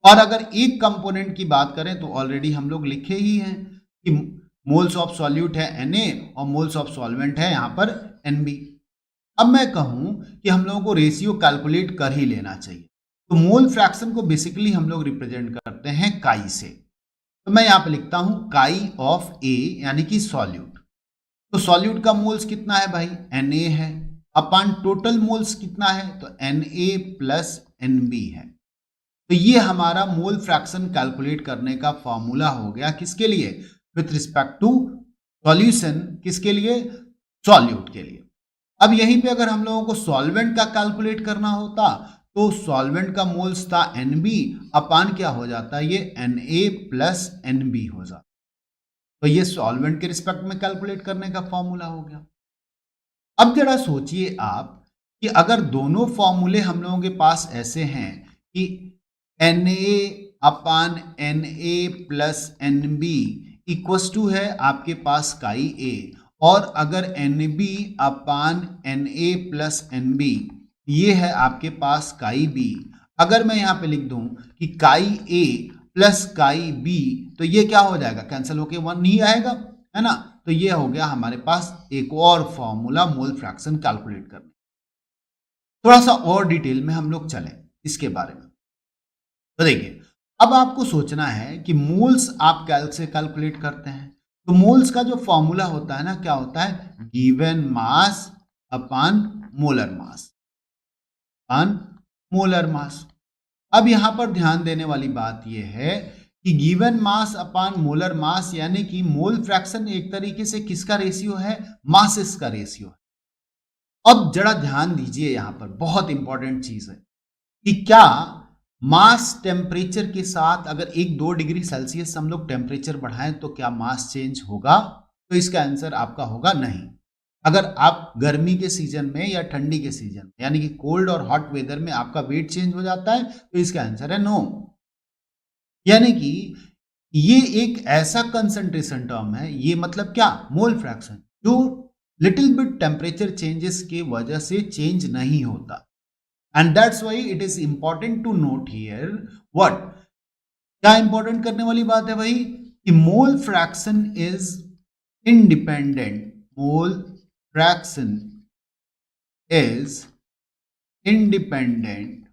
और अगर एक कंपोनेंट की बात करें तो ऑलरेडी हम लोग लिखे ही हैं कि मोल्स ऑफ सॉल्यूट है Na और मोल्स ऑफ सॉल्वेंट है यहां पर Nb। अब मैं कहूं कि हम लोगों को रेशियो कैलकुलेट कर ही लेना चाहिए, तो मोल फ्रैक्शन को बेसिकली हम लोग रिप्रेजेंट करते हैं काई से, तो मैं यहां पे लिखता हूं काई ऑफ A यानी कि सॉल्यूट। तो सॉल्यूट का मोल्स कितना है भाई Na है, अपन टोटल मोल्स कितना है तो Na प्लस Nb है। तो ये हमारा मोल फ्रैक्शन कैलकुलेट करने का फॉर्मूला हो गया, किसके लिए, विथ रिस्पेक्ट टू सॉल्यूशन, किसके लिए, सॉल्यूट के लिए। अब यहीं पे अगर हम लोगों को सॉल्वेंट का कैलकुलेट करना होता तो सॉल्वेंट का मोल्स था Nb, अपान क्या हो जाता, ये Na प्लस Nb हो जाता। तो ये सॉल्वेंट के रिस्पेक्ट में कैलकुलेट करने का फॉर्मूला हो गया। अब जरा सोचिए आप कि अगर दोनों फॉर्मूले हम लोगों के पास ऐसे हैं कि Na upon Na plus Nb equals to है आपके पास काई A, और अगर Nb upon Na plus Nb ये है आपके पास काई B। अगर मैं यहाँ पे लिख दूं कि काई A प्लस काई B, तो ये क्या हो जाएगा, कैंसिल होके 1 ही आएगा, है ना। तो ये हो गया हमारे पास एक और फॉर्मूला मोल फ्रैक्शन कैलकुलेट करने। थोड़ा सा और डिटेल में हम लोग चलें इसके बारे में। तो देखिए, अब आपको सोचना है कि मोल्स आप कैसे कैलकुलेट करते हैं, तो मोल्स का जो फॉर्मूला होता है ना, क्या होता है, given mass upon molar mass, upon molar mass. अब यहां पर ध्यान देने वाली बात यह है कि given mass upon molar mass यानी कि मोल फ्रैक्शन एक तरीके से किसका रेशियो है, मासेस का रेशियो है। अब जरा ध्यान दीजिए, यहां पर बहुत इंपॉर्टेंट चीज है कि क्या मास टेम्परेचर के साथ अगर 1-2 डिग्री सेल्सियस हम लोग टेम्परेचर बढ़ाएं तो क्या मास चेंज होगा, तो इसका आंसर आपका होगा नहीं। अगर आप गर्मी के सीजन में या ठंडी के सीजन में यानी कि कोल्ड और हॉट वेदर में आपका वेट चेंज हो जाता है तो इसका आंसर है नो। यानी कि ये एक ऐसा कंसंट्रेशन टर्म है, ये मतलब क्या, मोल फ्रैक्शन, जो लिटिल बिट टेम्परेचर चेंजेस की वजह से चेंज नहीं होता। And that's why it is important to note here what, क्या इंपॉर्टेंट करने वाली बात है भाई, कि mole fraction is independent, mole fraction is independent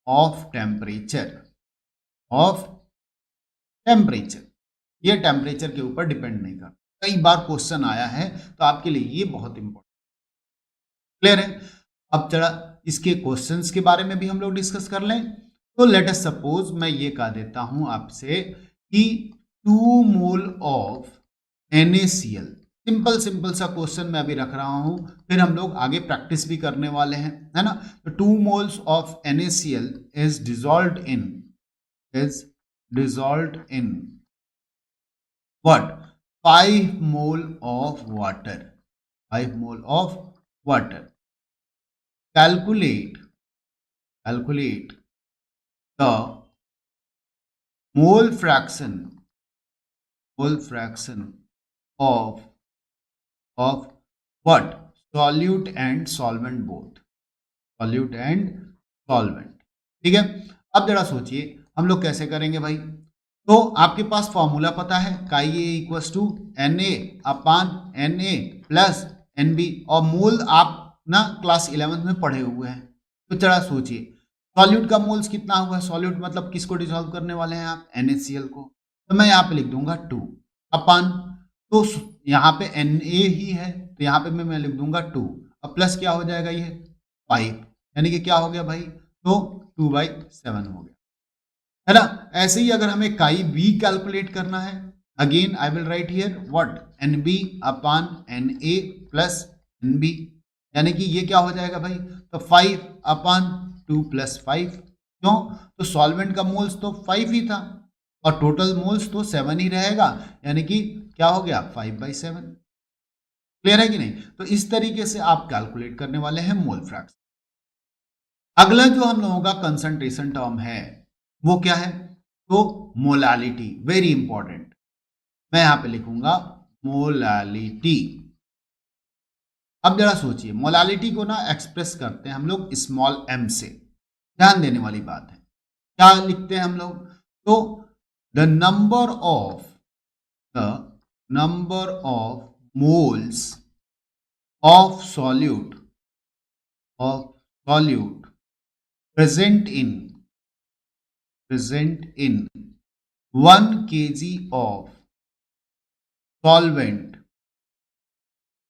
of temperature, ये टेम्परेचर के ऊपर डिपेंड नहीं करता। कई बार क्वेश्चन आया है, तो आपके लिए ये बहुत इंपॉर्टेंट, क्लियर है। अब जरा इसके क्वेश्चंस के बारे में भी हम लोग डिस्कस कर लें। तो लेट अस सपोज मैं ये कह देता हूं आपसे कि 2 मोल ऑफ NaCl, सिंपल सा क्वेश्चन मैं अभी रख रहा हूं, फिर हम लोग आगे प्रैक्टिस भी करने वाले हैं, है ना। तो 2 moles of NaCl is dissolved in what, 5 mole of water, 5 mole of water। calculate the mole fraction of what, solute and solvent both, solute and solvent। ठीक है। अब जरा सोचिए हम लोग कैसे करेंगे भाई। तो आपके पास फॉर्मूला पता है, chi A equals to Na upon Na plus Nb, और मोल आप ना क्लास 11th में पढ़े हुए हैं। तो जरा सोचिए सॉल्यूट का मोल्स कितना हुआ, सॉल्यूट मतलब किसको डिसॉल्व करने वाले हैं आप, NaCl को। तो मैं यहाँ पे लिख दूंगा 2 अपान, तो यहाँ पे Na ही है तो यहाँ पे मैं लिख दूंगा 2, अब प्लस क्या हो जाएगा ये 5, यानी कि क्या हो गया भाई, तो 2/7 हो गया, है ना। ऐसे ही अगर हमें काई बी कैलकुलेट करना है, again I will write here what, Nb upon Na plus Nb, यानी कि ये क्या हो जाएगा भाई, तो 5 अपान 2 प्लस 5, क्यों, तो सॉल्वेंट का मोल्स तो 5 ही था और टोटल मोल्स तो 7 ही रहेगा, यानी कि क्या हो गया 5/7। क्लियर है कि नहीं? तो इस तरीके से आप कैलकुलेट करने वाले हैं मोल फ्रैक्शन। अगला जो हम लोगों का कंसंट्रेशन टर्म है वो क्या है? तो मोलालिटी, वेरी इंपॉर्टेंट। मैं यहां पे लिखूंगा मोलालिटी। अब जरा सोचिए, मोलालिटी को ना एक्सप्रेस करते हैं हम लोग स्मॉल m से। ध्यान देने वाली बात है, क्या लिखते हैं हम लोग? तो the number of moles of solute present in 1 kg of solvent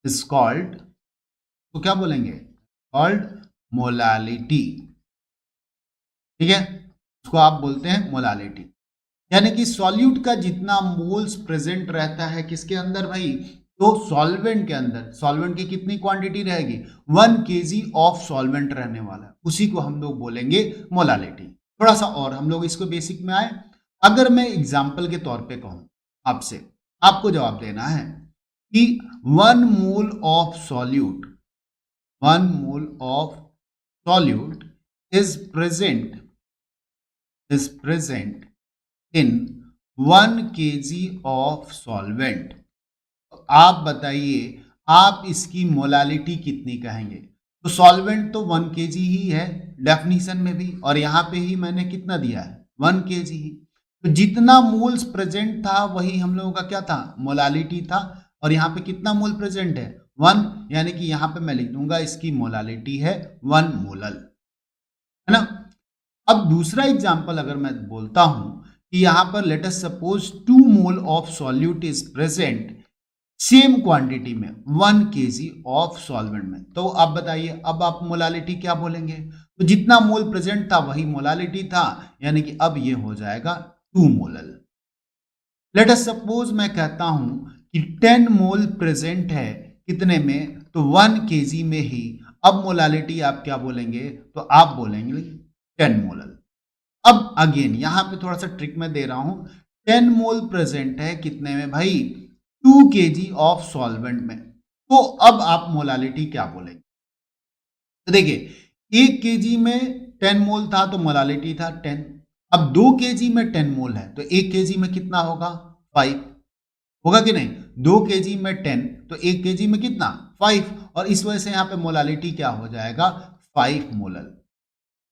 is called, तो क्या बोलेंगे? Called molality. ठीक है, उसको आप बोलते हैं मोलालिटी। यानी कि सॉल्यूट का जितना मोल्स प्रेजेंट रहता है किसके अंदर भाई? तो सॉल्वेंट के अंदर। सॉल्वेंट की कितनी क्वांटिटी रहेगी? 1 kg ऑफ सॉल्वेंट रहने वाला है, उसी को हम लोग बोलेंगे मोलालिटी। थोड़ा सा और हम लोग इसको बेसिक में आए। अगर मैं एग्जाम्पल के तौर पे कहूं आपसे, आपको जवाब देना है कि 1 mole of solute is present in 1 kg of solvent। आप बताइए, आप इसकी मोलालिटी कितनी कहेंगे? तो सॉल्वेंट तो 1 kg ही है डेफिनेशन में भी, और यहां पे ही मैंने कितना दिया है? 1 kg ही। तो जितना मोल्स प्रेजेंट था वही हम लोगों का क्या था? मोलालिटी था। और यहाँ पे कितना मोल प्रेजेंट है? 1, यानी कि यहाँ पे मैं लिख दूंगा इसकी मोलालिटी है 1 मोलल, है ना? अब दूसरा एग्जांपल अगर मैं बोलता हूं कि यहां पर late us suppose 2 mole of solute is present same quantity में 1 kg ऑफ सॉल्वेंट में, तो आप बताइए अब आप मोलालिटी क्या बोलेंगे? तो जितना मोल प्रेजेंट था वही मोलालिटी था, यानी कि अब ये हो जाएगा 2 मोलल। लेट अस सपोज मैं कहता हूं कि 10 मोल प्रेजेंट है कितने में? तो 1 kg में ही। अब मोलालिटी आप क्या बोलेंगे? तो आप बोलेंगे 10 मोलल। अब अगेन यहां पे थोड़ा सा ट्रिक मैं दे रहा हूं। 10 मोल प्रेजेंट है कितने में भाई? 2 kg ऑफ सॉल्वेंट में। तो अब आप मोलालिटी क्या बोलेंगे? तो देखिए 1 kg में 10 मोल था तो मोलालिटी था 10। अब 2 kg में 10 मोल है तो 1 kg में कितना होगा? 5 होगा कि नहीं? 2 kg में 10 तो 1 kg में कितना? 5। और इस वजह से यहां पे मोलालिटी क्या हो जाएगा? 5 मोलल।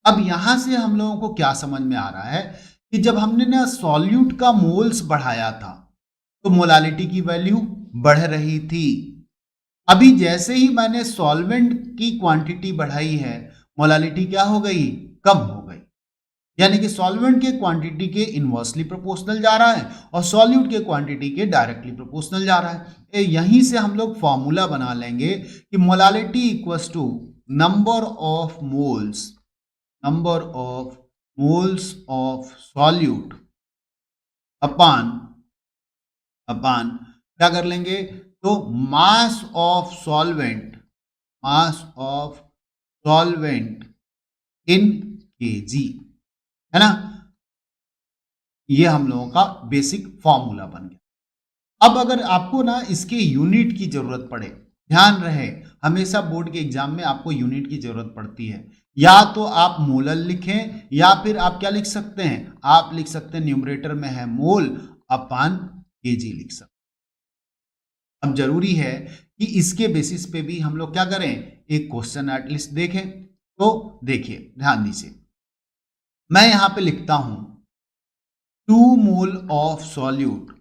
अब यहां से हम लोगों को क्या समझ में आ रहा है कि जब हमने ना सॉल्यूट का मोल्स बढ़ाया था तो मोलालिटी की वैल्यू बढ़ रही थी। अभी जैसे ही मैंने सॉल्वेंट की क्वांटिटी बढ़ाई है, मोलालिटी क्या हो गई? कम हो गई। यानी कि सॉल्वेंट के क्वांटिटी के इनवर्सली प्रोपोर्शनल जा रहा है और सॉल्यूट के क्वांटिटी के डायरेक्टली प्रोपोर्शनल जा रहा है। यहीं से हम लोग फॉर्मूला बना लेंगे कि molality equals to number of moles of solute upon क्या कर लेंगे? तो mass of solvent in KG, है ना? ये हम लोगों का बेसिक फॉर्मूला बन गया। अब अगर आपको ना इसके यूनिट की जरूरत पड़े, ध्यान रहे हमेशा बोर्ड के एग्जाम में आपको यूनिट की जरूरत पड़ती है। या तो आप मोलल लिखें या फिर आप क्या लिख सकते हैं? आप लिख सकते हैं न्यूमरेटर में है मोल अपान केजी लिख सकते। अब जरूरी है कि इसके बेसिस पे भी हम लोग क्या करें? एक क्वेश्चन एटलीस्ट देखें। तो देखिए ध्यान दीजिए, मैं यहां पे लिखता हूं 2 mole of solute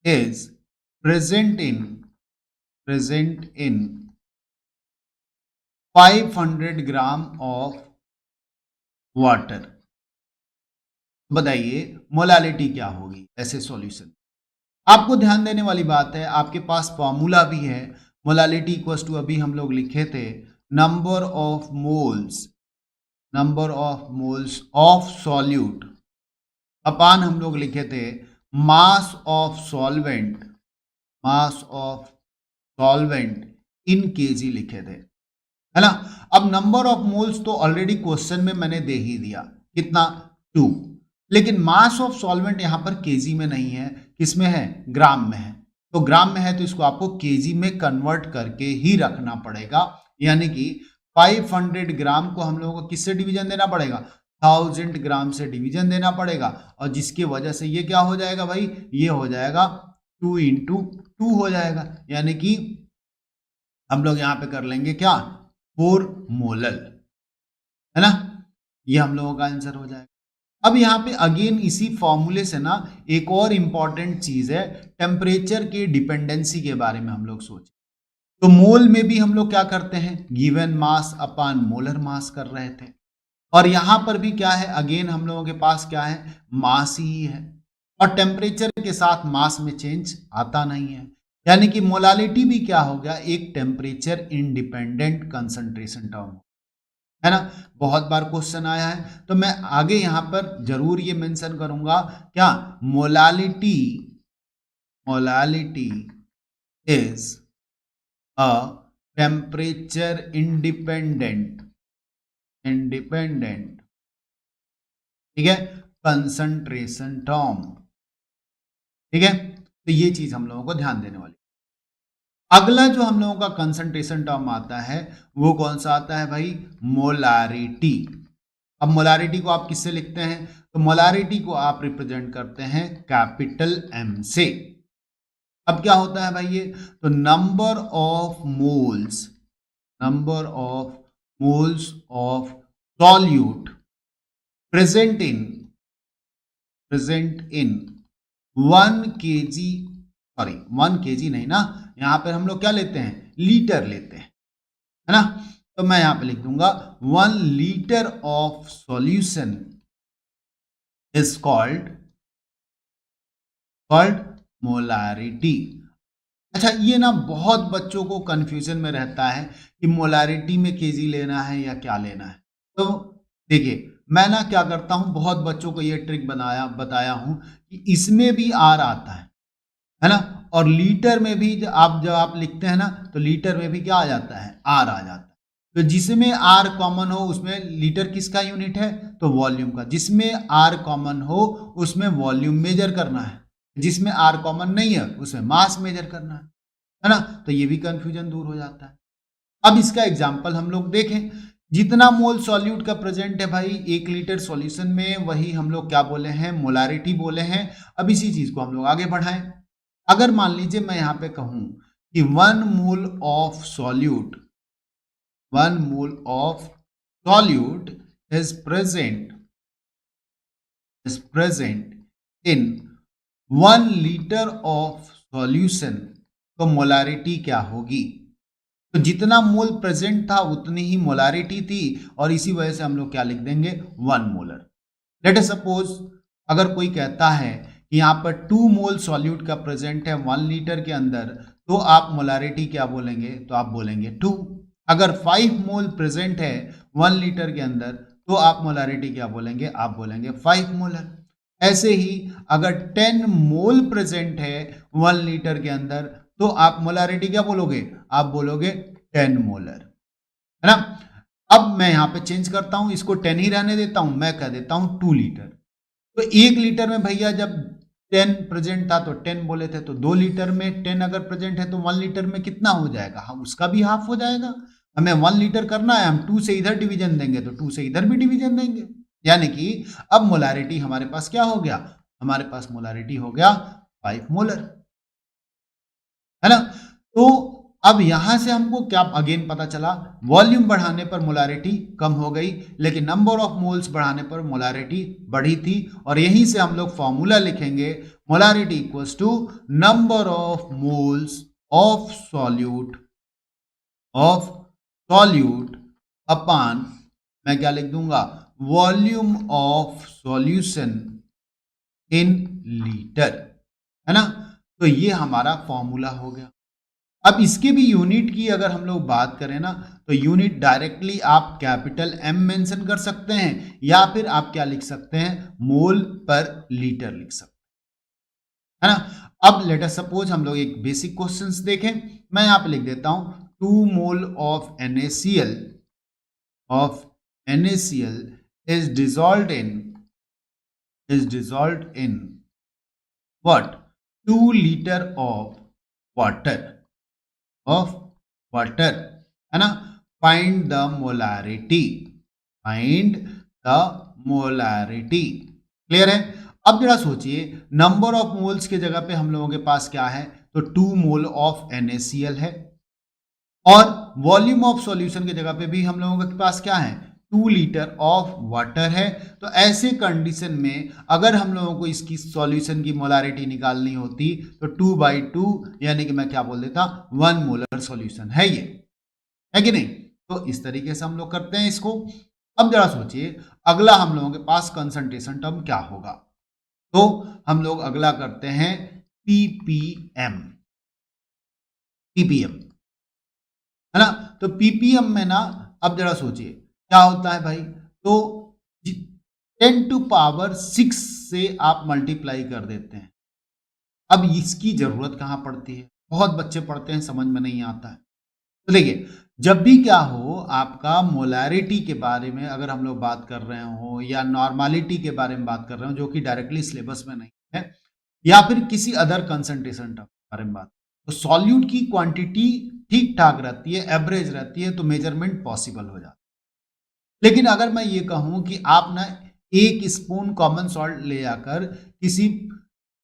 is present in 500 gram of water. बताइए मोलालिटी क्या होगी ऐसे सॉल्यूशन? आपको ध्यान देने वाली बात है, आपके पास फॉर्मूला भी है। मोलालिटी इक्वल्स टू अभी हम लोग लिखे थे number of moles of solute upon हम लोग लिखे थे mass of solvent in KG लिखे थे, है ना? अब नंबर ऑफ मोल्स तो ऑलरेडी क्वेश्चन में मैंने दे ही दिया, कितना? 2। लेकिन मास ऑफ सॉल्वेंट यहाँ पर केजी में नहीं है, किसमें है, ग्राम में है। तो ग्राम में है तो इसको आपको केजी में कन्वर्ट करके ही रखना पड़ेगा, यानी कि 500 ग्राम को हम लोगों को किससे डिवीजन देना पड़ेगा, 1000 ग्राम से डिवीजन देना पड़ेगा, और जिसकी वजह से ये क्या हो जाएगा भाई, ये हो जाएगा 2 इंटू 2 हो जाएगा, यानी कि हम लोग यहाँ पे कर लेंगे क्या, 4 मोलर, है ना, ये हम लोगों का आंसर हो जाएगा। अब यहाँ पे अगेन इसी फॉर्मूले से ना एक और इंपॉर्टेंट चीज है, टेम्परेचर के डिपेंडेंसी के बारे में हम लोग सोचें। तो मोल में भी हम लोग क्या करते हैं, गिवन मास अपान मोलर मास कर रहे थे, और यहां पर भी क्या है, अगेन हम लोगों के पास क्या है, मास ही है, और टेम्परेचर के साथ मास में चेंज आता नहीं है, यानी कि मोलालिटी भी क्या हो गया, एक टेम्परेचर इंडिपेंडेंट कंसंट्रेशन टर्म, है ना। बहुत बार क्वेश्चन आया है, तो मैं आगे यहां पर जरूर ये मेंशन करूंगा, क्या, molality is a temperature independent ठीक है, कंसंट्रेशन टर्म, ठीक है। तो ये चीज हम लोगों को ध्यान देने वाली। अगला जो हम लोगों का कंसंट्रेशन टर्म आता है वो कौन सा आता है भाई, मोलारिटी। अब मोलारिटी को आप किससे लिखते हैं, तो मोलारिटी को आप रिप्रेजेंट करते हैं कैपिटल एम से। अब क्या होता है भाई ये, तो number of moles of solute present in 1 kg नहीं ना, यहां पर हम लोग क्या लेते हैं, लीटर लेते हैं, है ना। तो मैं यहां पे लिख दूंगा 1 litre of solution is called molarity. अच्छा, ये ना बहुत बच्चों को कंफ्यूजन में रहता है कि मोलारिटी में केजी लेना है या क्या लेना है। तो देखिए, मैं ना क्या करता हूं, बहुत बच्चों को ये ट्रिक बताया हूं कि इसमें भी आर आता है ना, और लीटर में भी जब आप लिखते हैं ना, तो लीटर में भी क्या आ जाता है, आर आ जाता है। तो जिसमें आर कॉमन हो उसमें लीटर किसका यूनिट है, तो वॉल्यूम का। जिसमें आर कॉमन हो उसमें वॉल्यूम मेजर करना है, जिसमें आर कॉमन नहीं है उसमें मास मेजर करना है ना। तो ये भी कंफ्यूजन दूर हो जाता है। अब इसका एग्जांपल हम लोग देखें, जितना मोल सॉल्यूट का प्रेजेंट है भाई 1 लीटर सॉल्यूशन में, वही हम लोग क्या बोले हैं, मोलारिटी बोले हैं। अब इसी चीज को हम लोग आगे बढ़ाएं। अगर मान लीजिए मैं यहां पे कहूं कि 1 mole of solute is present in 1 litre of solution, तो मोलारिटी क्या होगी, तो जितना मोल प्रेजेंट था उतनी ही मोलारिटी थी, और इसी वजह से हम लोग क्या लिख देंगे, 1 मोलर। लेट अस सपोज अगर कोई कहता है कि यहाँ पर 2 मोल सॉल्यूट का प्रेजेंट है 1 लीटर के अंदर, तो आप मोलारिटी क्या बोलेंगे, तो आप बोलेंगे 2। अगर 5 मोल प्रेजेंट है 1 लीटर के अंदर, तो आप मोलारिटी क्या बोलेंगे, आप बोलेंगे 5 मोलर। ऐसे ही अगर 10 मोल प्रेजेंट है 1 लीटर के अंदर, तो आप मोलारिटी क्या बोलोगे, आप बोलोगे 10 मोलर, है ना। अब मैं यहां पे चेंज करता हूं, इसको 10 ही रहने देता हूं, मैं कह देता हूं 2 लीटर। तो 1 लीटर में भैया जब 10 प्रेजेंट था तो 10 बोले थे, तो 2 लीटर में 10 अगर प्रेजेंट है तो 1 लीटर में कितना हो जाएगा, हम उसका भी हाफ हो जाएगा। हमें 1 लीटर करना है, हम 2 से इधर डिवीजन देंगे तो 2 से इधर भी डिवीजन देंगे, यानी कि अब मोलारिटी हमारे पास क्या हो गया, हमारे पास मोलारिटी हो गया 5 मोलर, है ना। तो अब यहां से हमको क्या अगेन पता चला, वॉल्यूम बढ़ाने पर मोलारिटी कम हो गई, लेकिन नंबर ऑफ मोल्स बढ़ाने पर मोलारिटी बढ़ी थी। और यहीं से हम लोग फॉर्मूला लिखेंगे, molarity equals to number of moles of solute upon, मैं क्या लिख दूंगा, volume of solution in litre, है ना। तो ये हमारा फॉर्मूला हो गया। अब इसके भी यूनिट की अगर हम लोग बात करें ना, तो यूनिट डायरेक्टली आप कैपिटल एम मेंशन कर सकते हैं, या फिर आप क्या लिख सकते हैं, मोल पर लीटर लिख सकते हैं, है ना। अब लेट अस सपोज हम लोग एक बेसिक क्वेश्चंस देखें। मैं यहां पे लिख देता हूं 2 mole of NaCl is dissolved in is dissolved in what 2 liter of water है ना. Find the molarity. क्लियर है. अब जरा सोचिए, नंबर ऑफ मोल्स के जगह पे हम लोगों के पास क्या है, तो 2 मोल ऑफ NaCl है, और वॉल्यूम ऑफ सॉल्यूशन की जगह पे भी हम लोगों के पास क्या है, 2 लीटर ऑफ वाटर है. तो ऐसे कंडीशन में अगर हम लोगों को इसकी सॉल्यूशन की मोलारिटी निकालनी होती तो 2/2 यानी कि मैं क्या बोल देता, 1 मोलर सॉल्यूशन है, ये है कि नहीं. तो इस तरीके से हम लोग करते हैं इसको. अब जरा सोचिए, अगला हम लोगों के पास कंसंट्रेशन टर्म क्या होगा. तो हम लोग अगला करते हैं ppm है ना. तो ppm में ना, अब जरा सोचिए क्या होता है भाई, तो 10⁶ से आप मल्टीप्लाई कर देते हैं. अब इसकी जरूरत कहां पड़ती है, बहुत बच्चे पढ़ते हैं, समझ में नहीं आता है. तो देखिए, जब भी क्या हो, आपका मोलारिटी के बारे में अगर हम लोग बात कर रहे हो, या नॉर्मालिटी के बारे में बात कर रहे हो जो कि डायरेक्टली सिलेबस में नहीं है, या फिर किसी अदर कंसंट्रेशन टर्म के बारे में बात, तो सॉल्यूट की क्वांटिटी ठीक ठाक रहती है, एवरेज रहती है, तो मेजरमेंट पॉसिबल हो जाता है. लेकिन अगर मैं ये कहूं कि आप ना 1 स्पून कॉमन सॉल्ट ले जाकर किसी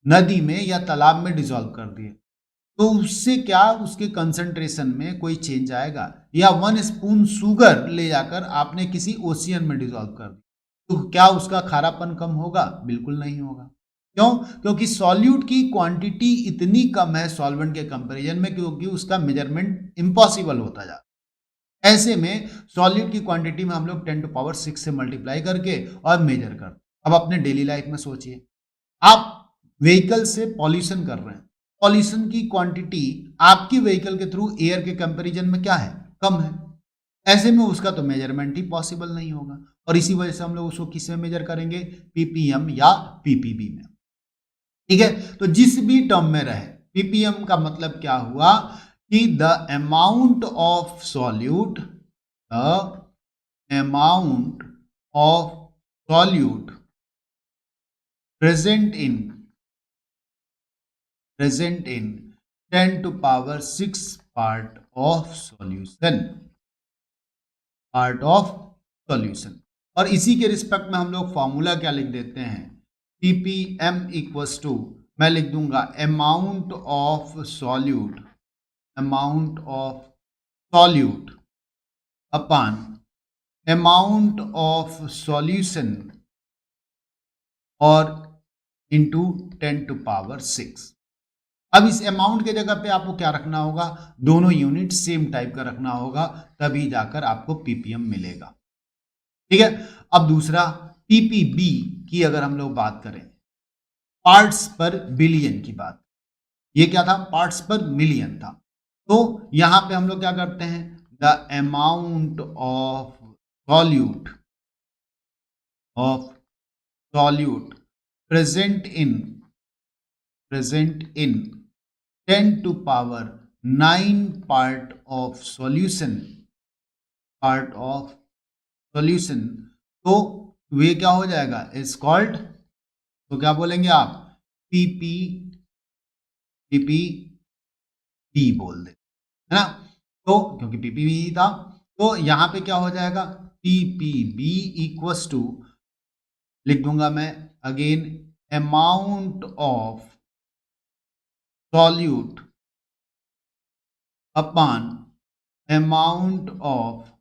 नदी में या तालाब में डिसॉल्व कर दिए, तो उससे क्या उसके कंसंट्रेशन में कोई चेंज आएगा. या 1 स्पून शुगर ले जाकर आपने किसी ओशियन में डिसॉल्व कर दिया, तो क्या उसका खारापन कम होगा, बिल्कुल नहीं होगा. क्यों, क्योंकि सॉल्यूट की क्वांटिटी इतनी कम है सॉल्वेंट के कंपैरिजन में, क्योंकि उसका मेजरमेंट इम्पॉसिबल होता जाता है. ऐसे में सॉल्यूट की क्वांटिटी में हम लोग 10⁶ से मल्टीप्लाई करके और मेजर करते. अब अपने डेली लाइफ में सोचिए, आप व्हीकल से पॉल्यूशन कर रहे हैं, पॉल्यूशन की क्वांटिटी आपकी व्हीकल के थ्रू एयर के कंपैरिजन में क्या है, कम है. ऐसे में उसका तो मेजरमेंट ही पॉसिबल नहीं होगा, और इसी वजह से हम लोग उसको किस में मेजर करेंगे, ppm या ppb में. ठीक है, तो जिस भी टर्म में रहे, ppm का मतलब क्या हुआ कि the amount of solute present in 10⁶ part of solution. और इसी के रिस्पेक्ट में हम लोग फॉर्मूला क्या लिख देते हैं, ppm इक्वल्स टू, मैं लिख दूंगा amount of solute upon amount of solution और इंटू 10⁶. अब इस अमाउंट के जगह पे आपको क्या रखना होगा, दोनों यूनिट सेम टाइप का रखना होगा, तभी जाकर आपको ppm मिलेगा. ठीक है. अब दूसरा ppb की अगर हम लोग बात करें, पार्ट्स पर बिलियन की बात, ये क्या था, पार्ट्स पर मिलियन था. तो यहां पे हम लोग क्या करते हैं, the amount of solute present in 10⁹ part of solution. तो वे क्या हो जाएगा, इज कॉल्ड, तो क्या बोलेंगे आप, ppb बोल दे, है ना. तो क्योंकि ppb था, तो यहां पे क्या हो जाएगा, ppb इक्वल्स टू, लिख दूंगा मैं again, amount of solute upon amount of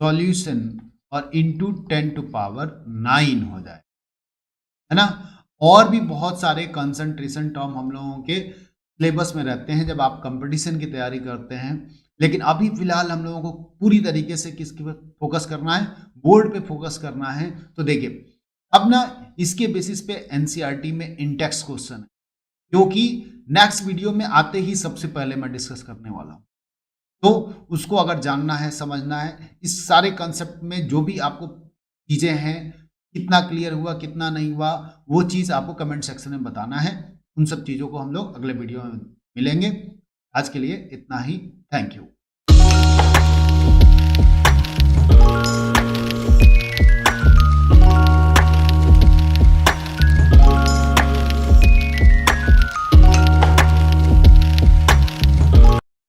solution और इंटू 10⁹ हो जाए, है ना. और भी बहुत सारे कंसंट्रेशन टर्म हम लोगों के सिलेबस में रहते हैं जब आप कंपटीशन की तैयारी करते हैं. लेकिन अभी फिलहाल हम लोगों को पूरी तरीके से किसके पे फोकस करना है, बोर्ड पे फोकस करना है. तो देखिए, अब ना इसके बेसिस पे एनसीईआरटी में इंडेक्स क्वेश्चन है, क्योंकि नेक्स्ट वीडियो में आते ही सबसे पहले मैं डिस्कस करने वाला हूं. तो उसको अगर जानना है, समझना है, इस सारे कंसेप्ट में जो भी आपको चीजें हैं, कितना क्लियर हुआ, कितना नहीं हुआ, वो चीज आपको कमेंट सेक्शन में बताना है. उन सब चीजों को हम लोग अगले वीडियो में मिलेंगे. आज के लिए इतना ही. Thank you.